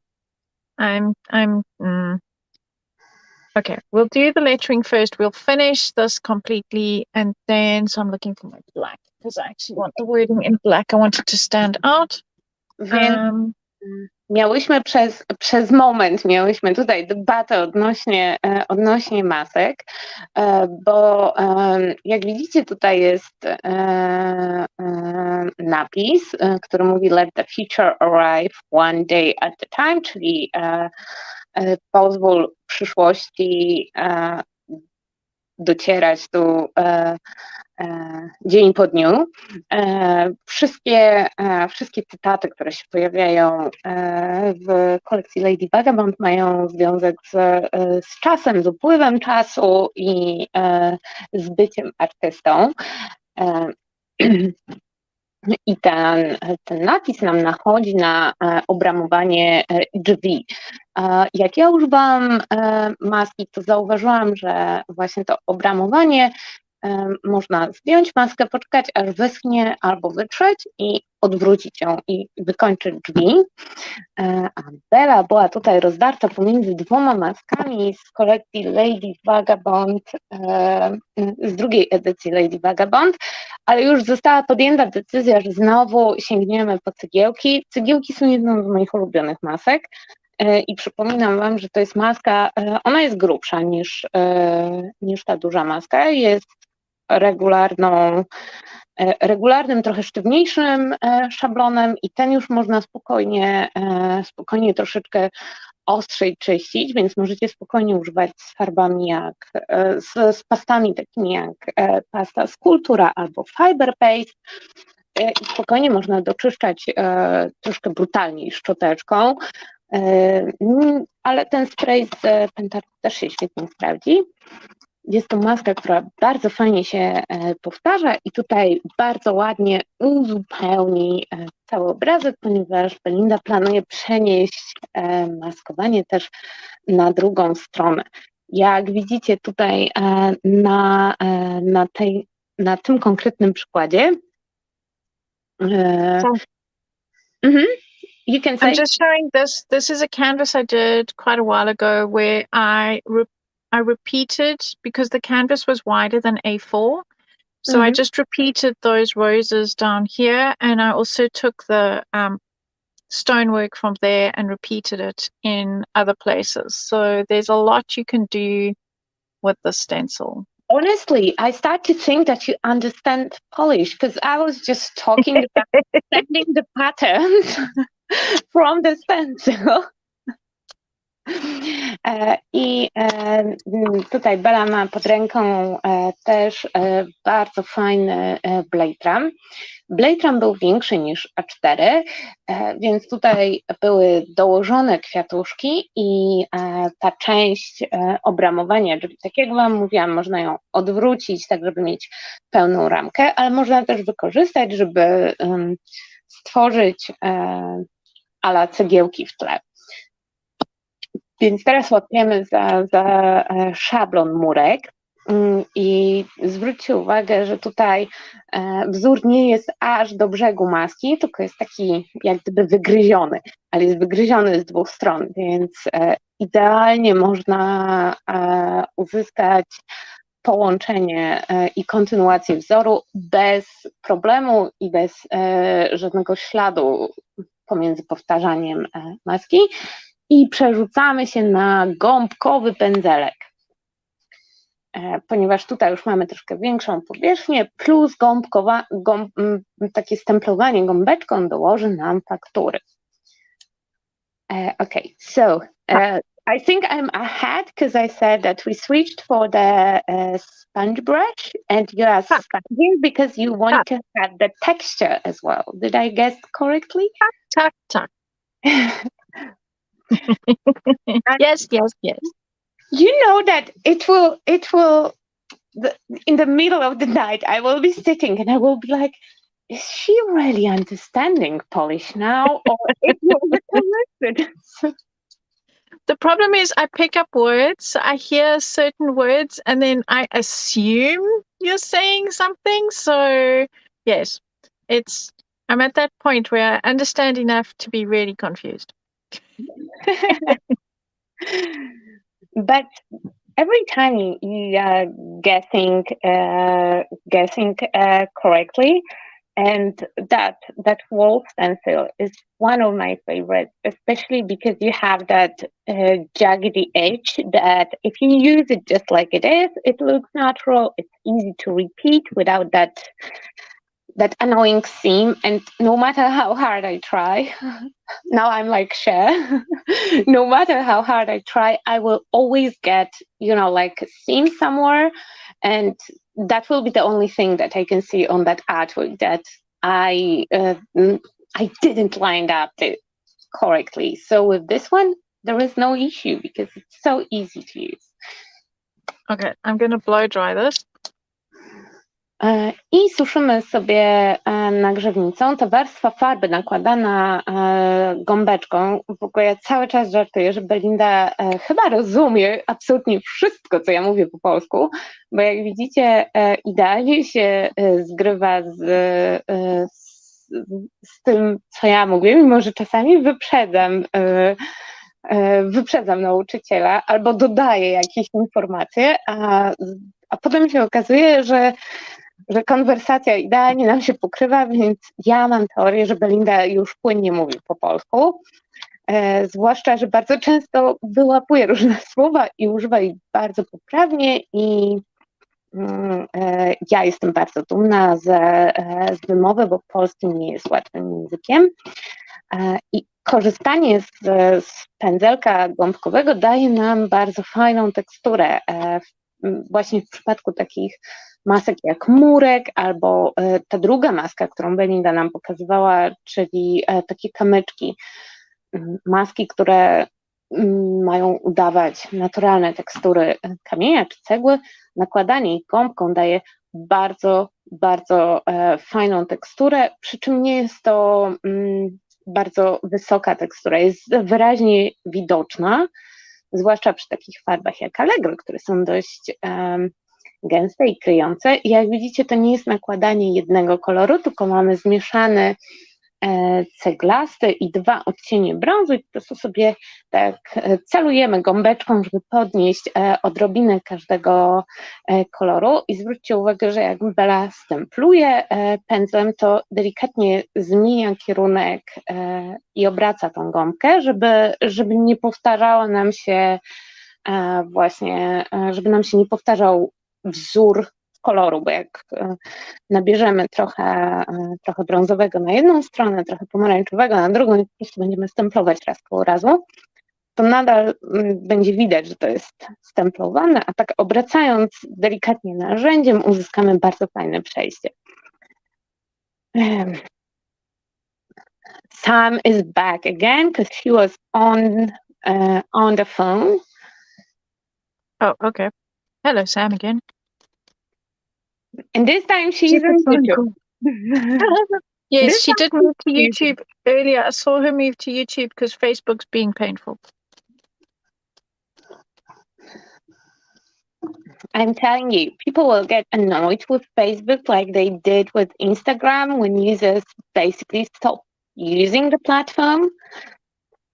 okay, we'll do the lettering first. We'll finish this completely, and then, so I'm looking for my black, because I actually want the wording in black. I want it to stand out. Miałyśmy przez moment tutaj debatę odnośnie masek, bo jak widzicie tutaj jest napis, który mówi let the future arrive one day at a time, czyli pozwól przyszłości docierać tu dzień po dniu. Wszystkie cytaty, które się pojawiają w kolekcji Lady Vagabond, mają związek z czasem, z upływem czasu i z byciem artystą. I ten napis nam nachodzi na obramowanie drzwi. Jak ja używam maski, to zauważyłam, że właśnie to obramowanie można zdjąć maskę, poczekać aż wyschnie albo wytrzeć i odwrócić ją i wykończyć drzwi. A Bella była tutaj rozdarta pomiędzy 2 maskami z kolekcji Lady Vagabond, z drugiej edycji Lady Vagabond, ale już została podjęta decyzja, że znowu sięgniemy po cegiełki. Cegiełki są jedną z moich ulubionych masek. I przypominam Wam, że to jest maska, ona jest grubsza niż ta duża maska, jest regularnym, trochę sztywniejszym szablonem i ten już można spokojnie troszeczkę ostrzej czyścić, więc możecie spokojnie używać z farbami z pastami takimi jak pasta Sculptura albo Fiber Paste. I spokojnie można doczyszczać troszkę brutalniej szczoteczką, ale ten spray z Pentartu też się świetnie sprawdzi. Jest to maska, która bardzo fajnie się powtarza i tutaj bardzo ładnie uzupełni cały obrazek, ponieważ Belinda planuje przenieść maskowanie też na drugą stronę. Jak widzicie tutaj na tym konkretnym przykładzie, you can say. I'm just showing this. This is a canvas I did quite a while ago where I repeated, because the canvas was wider than A4. So I just repeated those roses down here, and I also took the stonework from there and repeated it in other places. So there's a lot you can do with the stencil. Honestly, I start to think that you understand Polish, because I was just talking about sending the patterns from the stencil. I tutaj Bela ma pod ręką też bardzo fajny blade ram. Blade ram był większy niż A4, więc tutaj były dołożone kwiatuszki i ta część obramowania, czyli tak jak Wam mówiłam, można ją odwrócić, tak żeby mieć pełną ramkę, ale można też wykorzystać, żeby stworzyć a la cegiełki w tle. Więc teraz łapiemy za szablon murek i zwróćcie uwagę, że tutaj wzór nie jest aż do brzegu maski, tylko jest taki jak gdyby wygryziony, ale jest wygryziony z dwóch stron, więc idealnie można uzyskać połączenie i kontynuację wzoru bez problemu i bez żadnego śladu pomiędzy powtarzaniem maski. I przerzucamy się na gąbkowy pędzelek, ponieważ tutaj już mamy troszkę większą powierzchnię, plus takie stemplowanie gąbeczką dołoży nam faktury. Okay, so I think I'm ahead because I said that we switched for the sponge brush and you are sponging because you want to have the texture as well. Did I guess correctly? Tak. Yes. You know that it will in the middle of the night I will be sitting and I will be like, is she really understanding Polish now, or it will be coincidence? The problem is I pick up words, I hear certain words, and then I assume you're saying something. So yes, I'm at that point where I understand enough to be really confused. But every time you are guessing correctly, and that wall stencil is one of my favorites, especially because you have that jaggedy edge that if you use it just like it is, it looks natural, it's easy to repeat without that annoying seam. And no matter how hard I try, now I'm like Cher, no matter how hard I try, I will always get, like a seam somewhere, and that will be the only thing that I can see on that artwork that I didn't line up it correctly. So with this one, there is no issue because it's so easy to use. Okay, I'm going to blow dry this. I suszymy sobie nagrzewnicą. Ta warstwa farby nakładana gąbeczką, w ogóle ja cały czas żartuję, że Belinda chyba rozumie absolutnie wszystko, co ja mówię po polsku, bo jak widzicie, idealnie się zgrywa z tym, co ja mówię, mimo że czasami wyprzedzam nauczyciela albo dodaję jakieś informacje, a potem się okazuje, że konwersacja idealnie nam się pokrywa, więc ja mam teorię, że Belinda już płynnie mówi po polsku, zwłaszcza, że bardzo często wyłapuje różne słowa i używa ich bardzo poprawnie i ja jestem bardzo dumna z wymowy, bo polski nie jest łatwym językiem. I korzystanie z pędzelka gąbkowego daje nam bardzo fajną teksturę. Właśnie w przypadku takich masek jak murek, albo ta druga maska, którą Belinda nam pokazywała, czyli takie kamyczki, maski, które mają udawać naturalne tekstury kamienia czy cegły. Nakładanie ich gąbką daje bardzo, bardzo fajną teksturę, przy czym nie jest to bardzo wysoka tekstura, jest wyraźnie widoczna, zwłaszcza przy takich farbach jak Allegro, które są dość gęste i kryjące. I jak widzicie, to nie jest nakładanie jednego koloru, tylko mamy zmieszany ceglasty i 2 odcienie brązu i po prostu sobie tak celujemy gąbeczką, żeby podnieść odrobinę każdego koloru. I zwróćcie uwagę, że jak Bela stempluje pędzlem, to delikatnie zmienia kierunek i obraca tą gąbkę, żeby nie powtarzała nam się właśnie, żeby nam się nie powtarzał wzór koloru, bo jak nabierzemy trochę brązowego na jedną stronę, trochę pomarańczowego na drugą i po prostu będziemy stemplować raz koło razu, to nadal będzie widać, że to jest stemplowane, a tak obracając delikatnie narzędziem uzyskamy bardzo fajne przejście. Sam is back again because she was on the phone. Oh, okay. Hello, Sam again. And this time she's on YouTube. Yes, This she did move to YouTube earlier. I saw her move to YouTube because Facebook's being painful. I'm telling you, people will get annoyed with Facebook like they did with Instagram when users basically stop using the platform.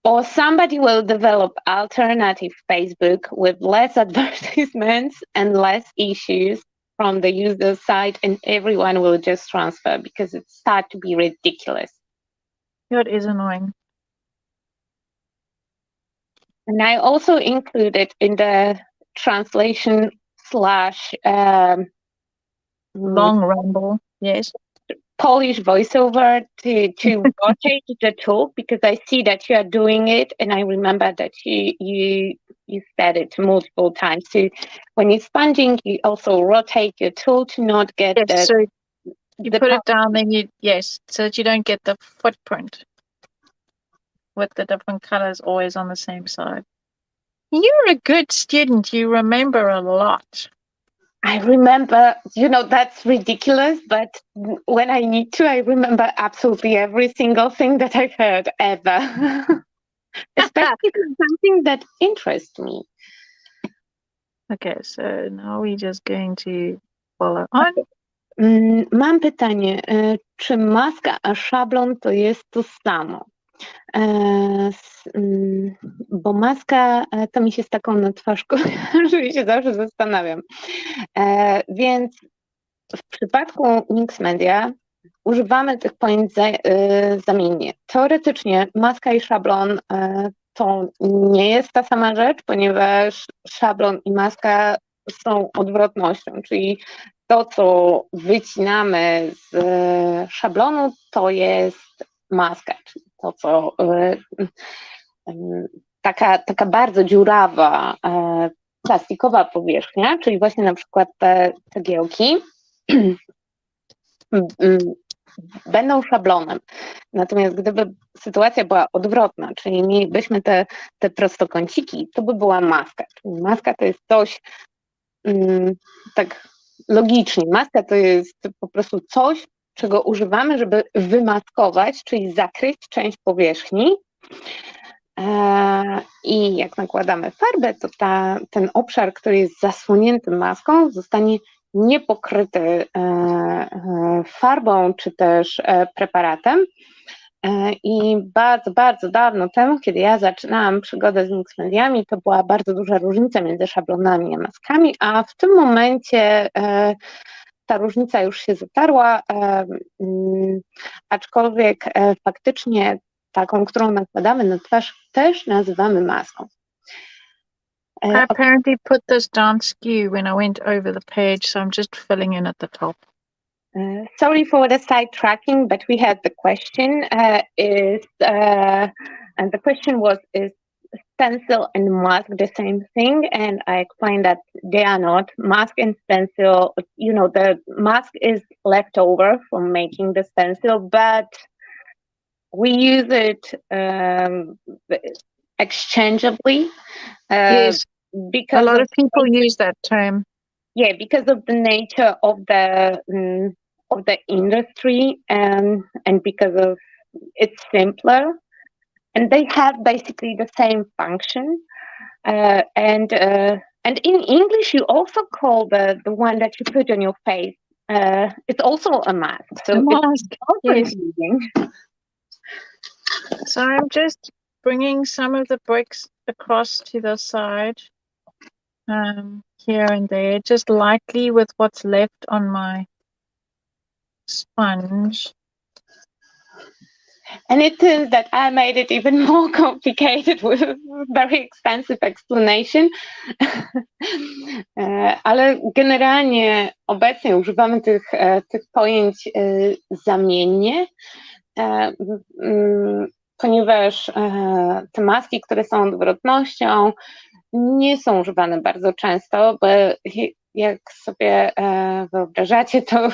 Or somebody will develop alternative Facebook with less advertisements and less issues from the user side, and everyone will just transfer because it starts to be ridiculous. That is annoying. And I also included in the translation / long ramble, yes. Polish voiceover to rotate the tool, because I see that you are doing it, and I remember that you said it multiple times. So when you're sponging, you also rotate your tool to not get yes, so you put it down, then so that you don't get the footprint with the different colors always on the same side. You're a good student. You remember a lot. I remember, that's ridiculous, but when I need to, I remember absolutely every single thing that I've heard ever, especially if it's something that interests me. Okay, so now we're just going to follow on. Mam pytanie, czy maska a szablon to jest to samo? Bo maska to mi się z taką na twarz kojarzy i się zawsze zastanawiam. Więc w przypadku Mix Media używamy tych pojęć zamiennie. Teoretycznie maska i szablon to nie jest ta sama rzecz, ponieważ szablon i maska są odwrotnością, czyli to, co wycinamy z szablonu, to jest maska, czyli to, co taka bardzo dziurawa, plastikowa powierzchnia, czyli właśnie na przykład te cegiełki będą szablonem. Natomiast gdyby sytuacja była odwrotna, czyli mielibyśmy te prostokąciki, to by była maska. Czyli maska to jest coś tak logicznie. Maska to jest po prostu coś, czego używamy, żeby wymaskować, czyli zakryć część powierzchni. I jak nakładamy farbę, to ten obszar, który jest zasłonięty maską, zostanie niepokryty farbą czy też preparatem. I bardzo, bardzo dawno temu, kiedy ja zaczynałam przygodę z mix mediami, to była bardzo duża różnica między szablonami a maskami, a w tym momencie ta różnica już się zatarła, aczkolwiek faktycznie taką, którą nakładamy na twarz, też nazywamy maską. I apparently put this down skew when I went over the page, so I'm just filling in at the top. Sorry for the sidetracking, but we had the question, is and the question was, is stencil and mask the same thing? And I explained that they are not. Mask and stencil, the mask is left over from making the stencil, but we use it exchangeably. Yes, because a lot of people use that term. Yeah, because of the nature of the industry, and because of it's simpler, and they have basically the same function. And in English, you also call the one that you put on your face. It's also a mask. So A mask, it's also yes. confusing. So I'm just bringing some of the bricks across to the side, here and there, just lightly with what's left on my sponge. And it turns that I made it even more complicated with a very expensive explanation. Ale generalnie obecnie używamy tych pojęć zamiennie, ponieważ te maski, które są odwrotnością, nie są używane bardzo często, bo jak sobie wyobrażacie, to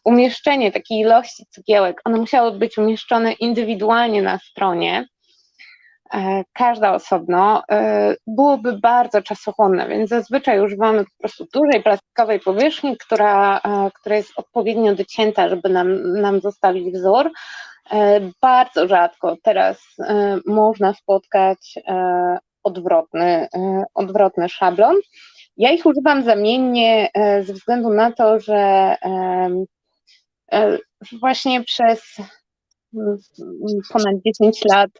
umieszczenie takiej ilości cegiełek, one musiały być umieszczone indywidualnie na stronie, każda osobno, byłoby bardzo czasochłonne, więc zazwyczaj używamy po prostu dużej plastikowej powierzchni, która jest odpowiednio docięta, żeby nam zostawić wzór. Bardzo rzadko teraz można spotkać odwrotny szablon. Ja ich używam zamiennie ze względu na to, że właśnie przez ponad 10 lat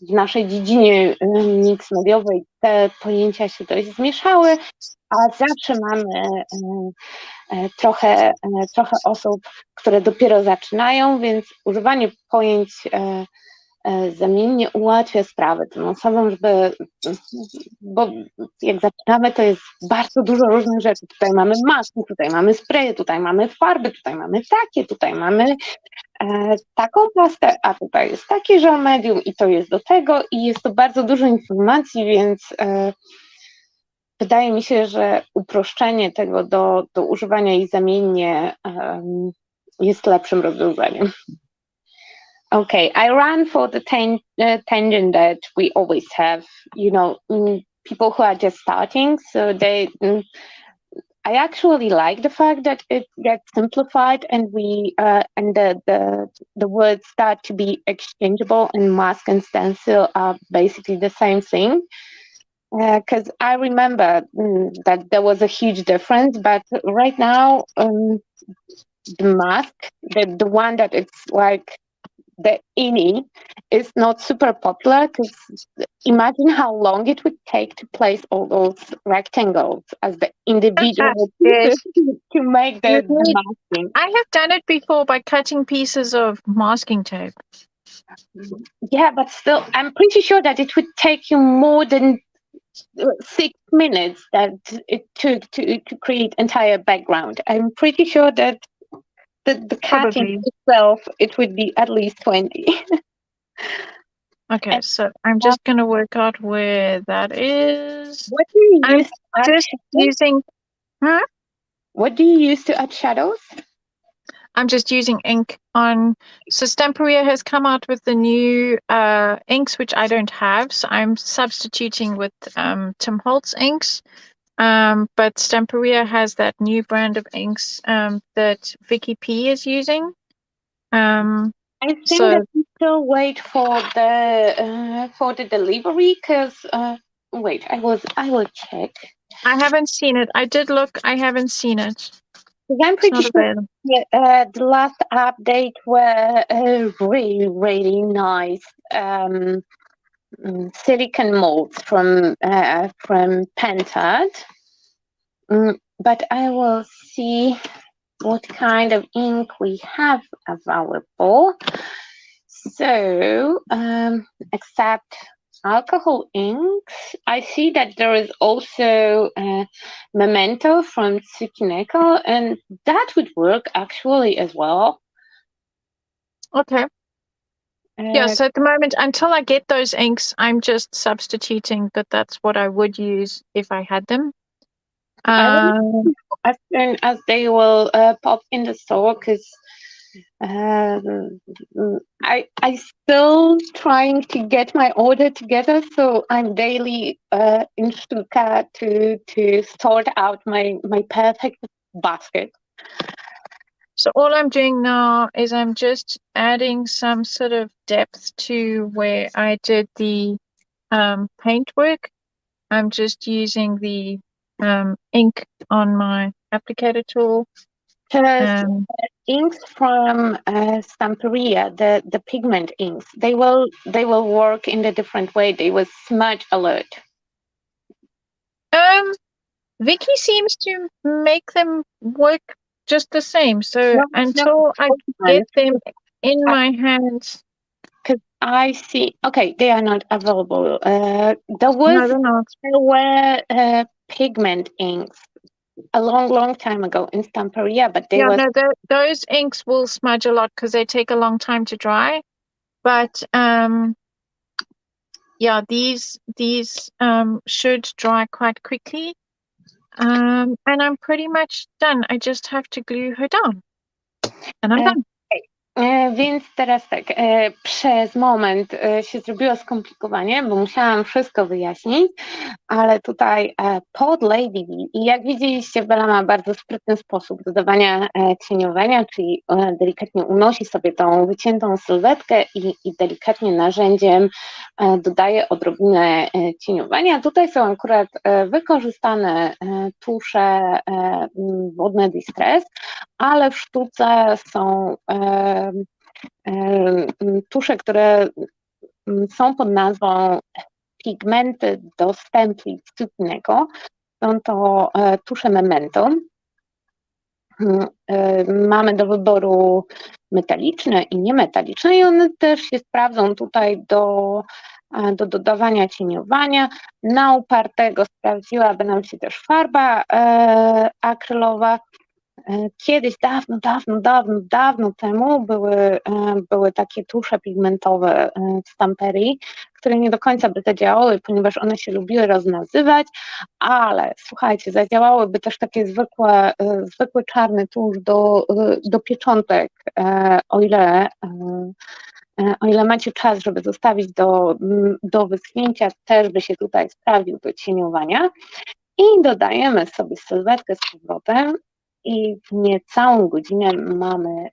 w naszej dziedzinie mix mediowej te pojęcia się dość zmieszały, a zawsze mamy trochę osób, które dopiero zaczynają, więc używanie pojęć zamiennie ułatwia sprawę tym osobom, bo jak zaczynamy, to jest bardzo dużo różnych rzeczy. Tutaj mamy maski, tutaj mamy spraye, tutaj mamy farby, tutaj mamy takie, tutaj mamy taką pastę, a tutaj jest taki żel medium i to jest do tego i jest to bardzo dużo informacji, więc wydaje mi się, że uproszczenie tego do używania ich zamiennie jest lepszym rozwiązaniem. Okay, I ran for the tangent that we always have, people who are just starting. So I actually like the fact that it gets simplified and the words start to be exchangeable, and mask and stencil are basically the same thing. Because I remember that there was a huge difference, but right now the mask, the one that it's like the innie, is not super popular, because imagine how long it would take to place all those rectangles as the individual pieces to make the masking. I have done it before by cutting pieces of masking tape. Yeah, but still, I'm pretty sure that it would take you more than 6 minutes that it took to create entire background. I'm pretty sure that the cutting itself, it would be at least 20. Okay, so I'm just going to work out where that is. What do you use to add using... What do you use to add shadows? I'm just using ink on... So Stamperia has come out with the new inks, which I don't have. So I'm substituting with Tim Holtz inks. But Stamperia has that new brand of inks that Vicky P is using. I think that we still wait for the delivery, because wait, I will check. I haven't seen it. I did look. I haven't seen it. I'm pretty sure the last update were really, really nice silicone molds from Pentad. But I will see what kind of ink we have available. So, except alcohol inks, I see that there is also Memento from Tsukineko, and that would work actually as well. Okay. Yeah, so at the moment, until I get those inks, I'm just substituting, but that's what I would use if I had them. As soon as they will pop in the store, because I still trying to get my order together, so I'm daily in Sztuka to sort out my perfect basket. So all I'm doing now is I'm just adding some sort of depth to where I did the paint work. I'm just using the ink on my applicator tool. Inks from Stamperia, the pigment inks, they will work in a different way. They will smudge alert. Vicky seems to make them work just the same. So until I get them in my hands, because I see. Okay, they are not available. There were pigment inks a long time ago in Stamperia, but those inks will smudge a lot because they take a long time to dry. But yeah, these should dry quite quickly. And I'm pretty much done. I just have to glue her down. And I'm done. Więc teraz tak, przez moment się zrobiło skomplikowanie, bo musiałam wszystko wyjaśnić, ale tutaj pod Lady V, i jak widzieliście, Bela ma bardzo sprytny sposób dodawania cieniowania, czyli delikatnie unosi sobie tą wyciętą sylwetkę i delikatnie narzędziem dodaje odrobinę cieniowania. Tutaj są akurat wykorzystane tusze wodne Distress, ale w sztuce są tusze, które są pod nazwą pigmenty do stempli cukiernego. Są to tusze Memento. Mamy do wyboru metaliczne i niemetaliczne i one też się sprawdzą tutaj do dodawania cieniowania. Na upartego sprawdziłaby nam się też farba akrylowa. Kiedyś, dawno temu były takie tusze pigmentowe w Stamperii, które nie do końca by zadziałały, ponieważ one się lubiły rozmazywać, ale słuchajcie, zadziałałyby też takie zwykły czarny tusz do pieczątek, o ile macie czas, żeby zostawić do wyschnięcia, też by się tutaj sprawdził do cieniowania. I dodajemy sobie sylwetkę z powrotem. I w niecałą godzinę mamy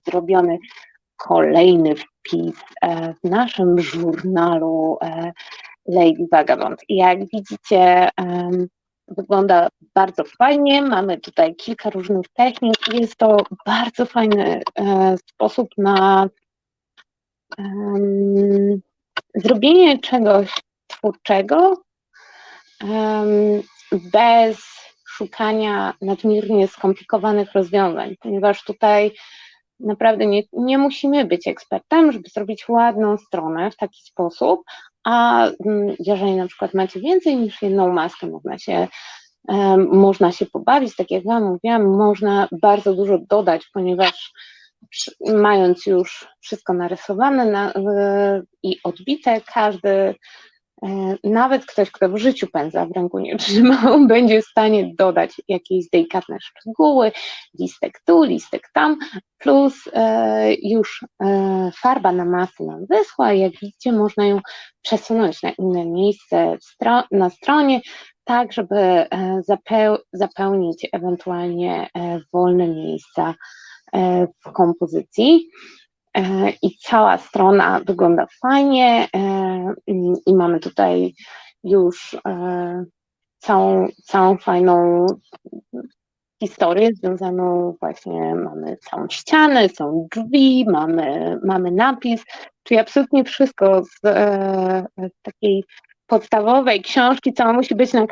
zrobiony kolejny wpis w naszym żurnalu Lady Vagabond. I jak widzicie, wygląda bardzo fajnie. Mamy tutaj kilka różnych technik. Jest to bardzo fajny sposób na zrobienie czegoś twórczego bez szukania nadmiernie skomplikowanych rozwiązań, ponieważ tutaj naprawdę nie musimy być ekspertem, żeby zrobić ładną stronę w taki sposób, a jeżeli na przykład macie więcej niż jedną maskę, można się pobawić, tak jak Wam mówiłam, można bardzo dużo dodać, ponieważ mając już wszystko narysowane i odbite, nawet ktoś, kto w życiu pędza w ręku nie trzymał, będzie w stanie dodać jakieś delikatne szczegóły, listek tu, listek tam, plus już farba na masy nam wyschła, jak widzicie, można ją przesunąć na inne miejsce na stronie, tak żeby zapełnić ewentualnie wolne miejsca w kompozycji. I cała strona wygląda fajnie i mamy tutaj już całą fajną historię związaną właśnie, mamy całą ścianę, są drzwi, mamy napis, czyli absolutnie wszystko z takiej podstawowej książki, co musi być na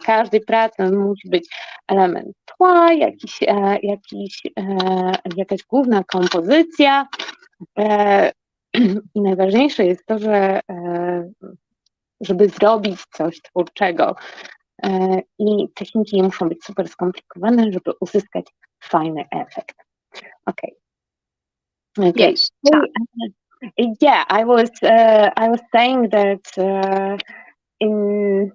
każdej pracy musi być element tła, jakaś główna kompozycja i najważniejsze jest to, żeby zrobić coś twórczego i techniki nie muszą być super skomplikowane, żeby uzyskać fajny efekt. Okay. Yes. Yeah, I was saying that in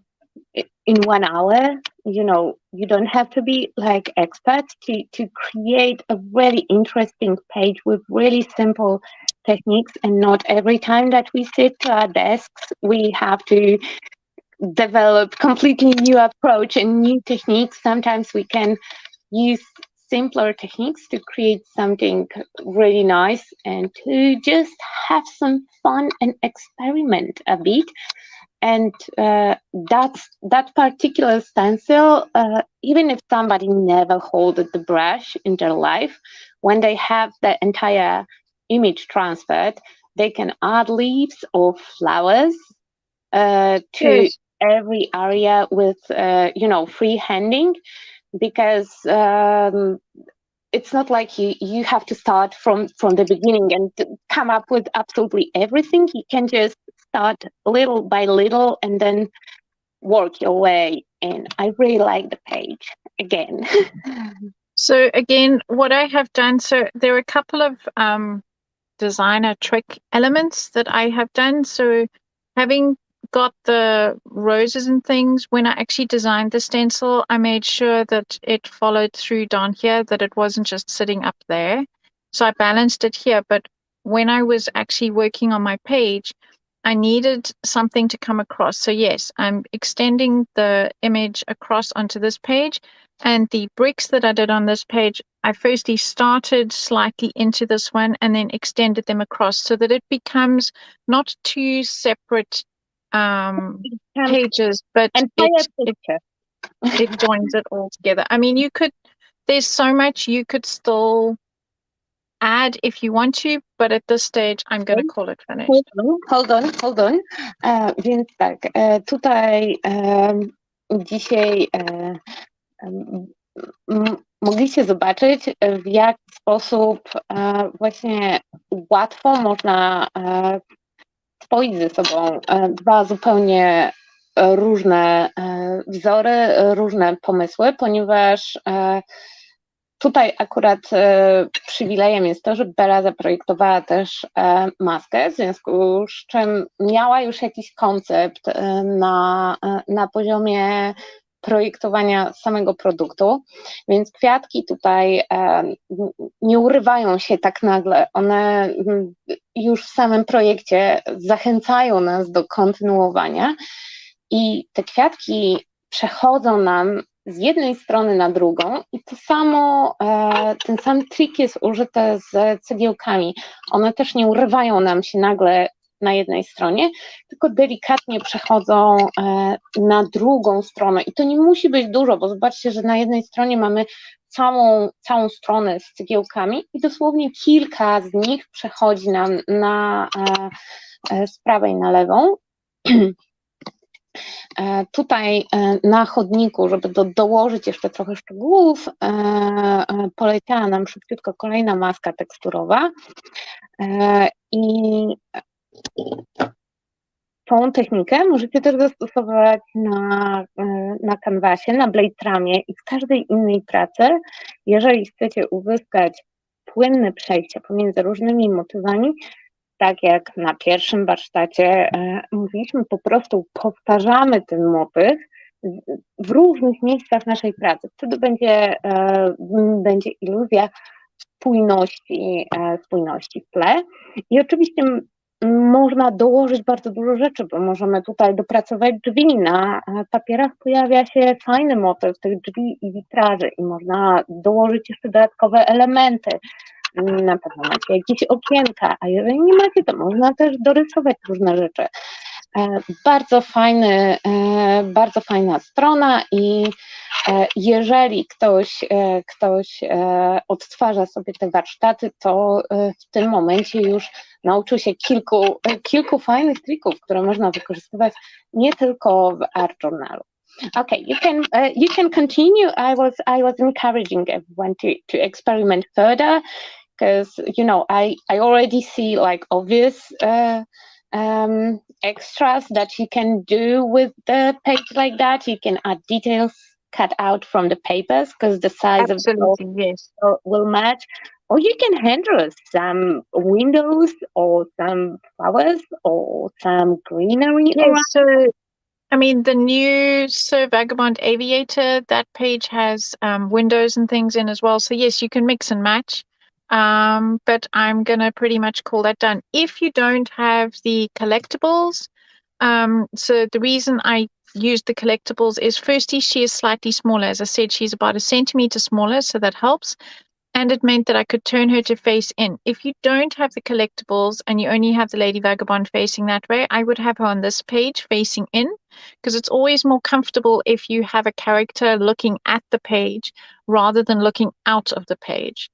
1 hour, you don't have to be like expert to create a really interesting page with really simple techniques. And not every time that we sit to our desks, we have to develop completely new approach and new techniques. Sometimes we can use simpler techniques to create something really nice and to just have some fun and experiment a bit. And that particular stencil, even if somebody never holded the brush in their life, when they have the entire image transferred, they can add leaves or flowers to Yes. every area with freehanding, because it's not like you have to start from the beginning and come up with absolutely everything. You can just start little by little and then work your way in. I really like the page again. So again, what I have done, so there are a couple of designer trick elements that I have done. So having got the roses and things, when I actually designed the stencil, I made sure that it followed through down here, that it wasn't just sitting up there. So I balanced it here. But when I was actually working on my page, I needed something to come across. So yes, I'm extending the image across onto this page. And the bricks that I did on this page, I firstly started slightly into this one and then extended them across so that it becomes not two separate pages, but it joins it all together. I mean, there's so much you could still add if you want to, but at this stage I'm going to call it finished. Hold on. Więc tak, tutaj dzisiaj mogliście zobaczyć, w jaki sposób właśnie łatwo można spoić ze sobą dwa zupełnie różne wzory, różne pomysły, ponieważ tutaj akurat przywilejem jest to, że Bela zaprojektowała też maskę, w związku z czym miała już jakiś koncept na poziomie projektowania samego produktu, więc kwiatki tutaj nie urywają się tak nagle. One już w samym projekcie zachęcają nas do kontynuowania i te kwiatki przechodzą nam z jednej strony na drugą i ten sam trik jest użyty z cegiełkami. One też nie urywają nam się nagle na jednej stronie, tylko delikatnie przechodzą na drugą stronę. I to nie musi być dużo, bo zobaczcie, że na jednej stronie mamy całą stronę z cegiełkami i dosłownie kilka z nich przechodzi nam z prawej na lewą. Tutaj na chodniku, żeby dołożyć jeszcze trochę szczegółów, poleciała nam szybciutko kolejna maska teksturowa i tą technikę możecie też zastosować na kanwasie, na blade tramie i w każdej innej pracy. Jeżeli chcecie uzyskać płynne przejście pomiędzy różnymi motywami, tak jak na pierwszym warsztacie mówiliśmy, po prostu powtarzamy ten motyw w różnych miejscach naszej pracy. Wtedy będzie iluzja spójności w tle. I oczywiście można dołożyć bardzo dużo rzeczy, bo możemy tutaj dopracować drzwi. Na papierach pojawia się fajny motyw tych drzwi i witraży i można dołożyć jeszcze dodatkowe elementy. Na pewno macie jakieś okienka, a jeżeli nie macie, to można też dorysować różne rzeczy. Bardzo fajna strona i jeżeli ktoś odtwarza sobie te warsztaty, to w tym momencie już nauczył się kilku fajnych trików, które można wykorzystywać nie tylko w Art Journalu. Okay, you can continue. I was encouraging everyone to experiment further, because I already see like obvious extras that you can do with the page like that. You can add details cut out from the papers because the size Absolutely, of the yes. will match. or you can handle some windows or some flowers or some greenery Yeah, around. so I mean, the new Sir Vagabond Aviator, that page has windows and things in as well. So yes, you can mix and match. But I'm gonna pretty much call that done. If you don't have the collectibles, so the reason I used the collectibles is firstly, she is slightly smaller. As I said, she's about a centimeter smaller, so that helps. And it meant that I could turn her to face in. If you don't have the collectibles and you only have the Lady Vagabond facing that way, I would have her on this page facing in, because it's always more comfortable if you have a character looking at the page rather than looking out of the page.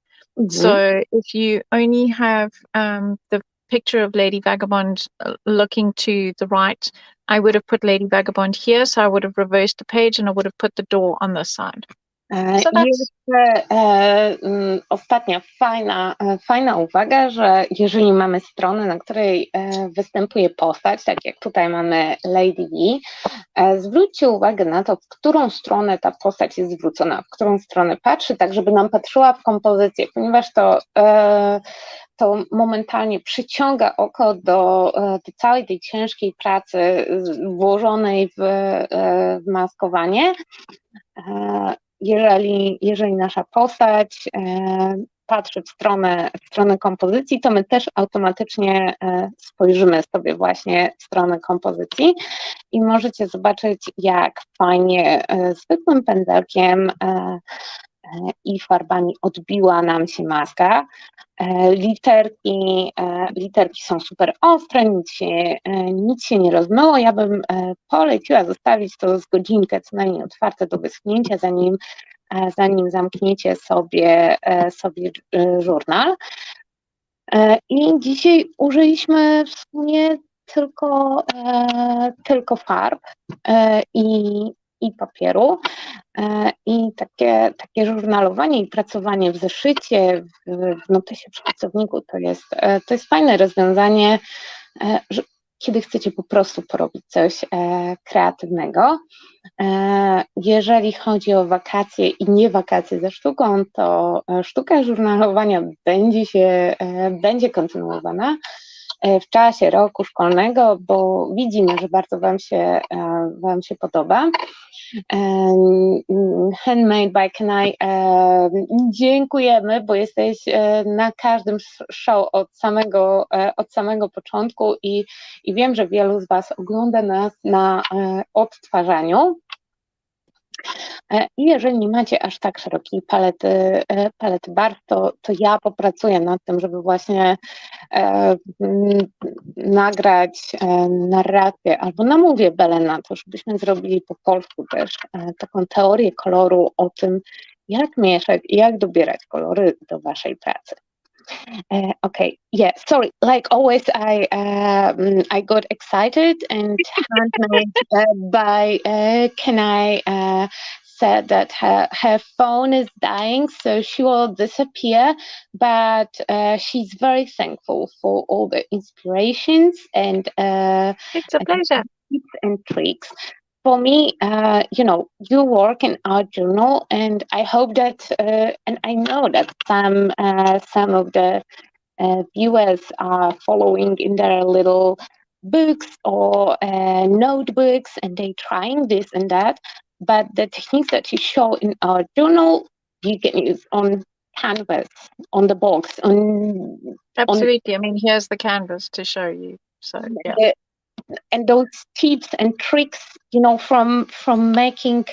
So if you only have the picture of Lady Vagabond looking to the right, I would have put Lady Vagabond here, so I would have reversed the page and I would have put the door on this side. So Jeszcze ostatnia fajna uwaga, że jeżeli mamy stronę, na której występuje postać, tak jak tutaj mamy Lady V, zwróćcie uwagę na to, w którą stronę ta postać jest zwrócona, w którą stronę patrzy, tak żeby nam patrzyła w kompozycję, ponieważ to momentalnie przyciąga oko do całej tej ciężkiej pracy włożonej w maskowanie. Jeżeli nasza postać patrzy w stronę kompozycji, to my też automatycznie spojrzymy sobie właśnie w stronę kompozycji i możecie zobaczyć, jak fajnie zwykłym pędzelkiem i farbami odbiła nam się maska. Literki są super ostre, nic się nie rozmyło. Ja bym poleciła zostawić to z godzinkę co najmniej otwarte do wyschnięcia, zanim zamkniecie sobie żurnal. I dzisiaj użyliśmy w sumie tylko farb i papieru. I takie żurnalowanie i pracowanie w zeszycie, w notesie przy pracowniku to jest fajne rozwiązanie, kiedy chcecie po prostu porobić coś kreatywnego. Jeżeli chodzi o wakacje i nie wakacje ze sztuką, to sztuka żurnalowania będzie kontynuowana w czasie roku szkolnego, bo widzimy, że bardzo Wam się podoba. Handmade by Kenai, dziękujemy, bo jesteś na każdym show od samego początku i wiem, że wielu z Was ogląda nas na odtwarzaniu. I jeżeli nie macie aż tak szerokiej palety barw, to ja popracuję nad tym, żeby właśnie nagrać narrację, albo namówię Belę na to, żebyśmy zrobili po polsku też taką teorię koloru o tym, jak mieszać i jak dobierać kolory do Waszej pracy. Okay, yeah, sorry, like always I got excited and handmade by Kenai said that her phone is dying, so she will disappear, but she's very thankful for all the inspirations and it's a pleasure. tips and tricks. For me, you work in our journal, and I hope that, and I know that some of the viewers are following in their little books or notebooks, and they're trying this and that. But the techniques that you show in our journal, you can use on canvas, on the box, Absolutely. I mean, here's the canvas to show you. So yeah. And those tips and tricks, from making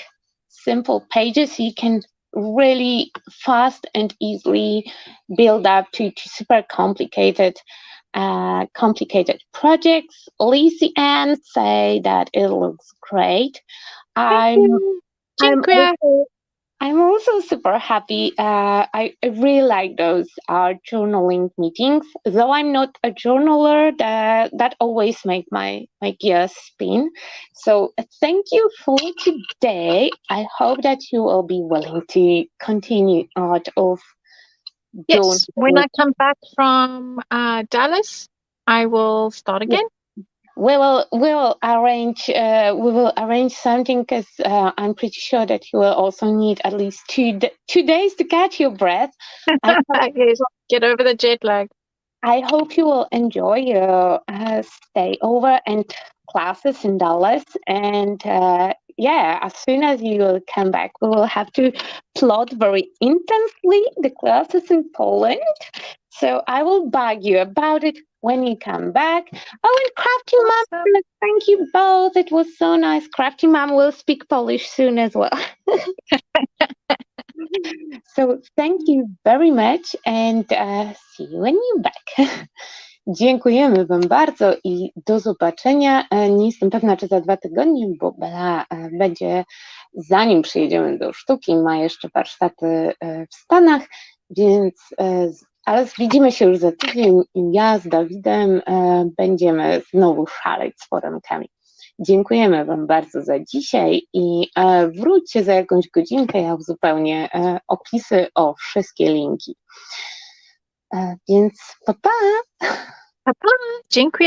simple pages, you can really fast and easily build up to super complicated projects. Lizzie Ann say that it looks great. I'm also super happy. I really like those journaling meetings. Though I'm not a journaler, that always make my gears spin. So thank you for today. I hope that you will be willing to continue out of Yes, when I come back from Dallas, I will start again. we'll arrange something, because I'm pretty sure that you will also need at least 2 days to catch your breath. Yes, get over the jet lag. I hope you will enjoy your stay over and classes in Dallas. And as soon as you will come back, we will have to plot very intensely the classes in Poland. So I will bug you about it when you come back. Oh, and Crafty Mom, thank you both. It was so nice. Crafty Mom will speak Polish soon as well. So thank you very much, and see you when you're back. Dziękujemy Wam bardzo i do zobaczenia. Nie jestem pewna, czy za 2 tygodnie, bo Bela będzie, zanim przyjedziemy do Sztuki, ma jeszcze warsztaty w Stanach, więc ale widzimy się już za tydzień i ja z Dawidem będziemy znowu szaleć z foremkami. Dziękujemy Wam bardzo za dzisiaj i wróćcie za jakąś godzinkę, ja uzupełnię opisy o wszystkie linki. Więc pa, pa! Pa, pa. Dziękuję.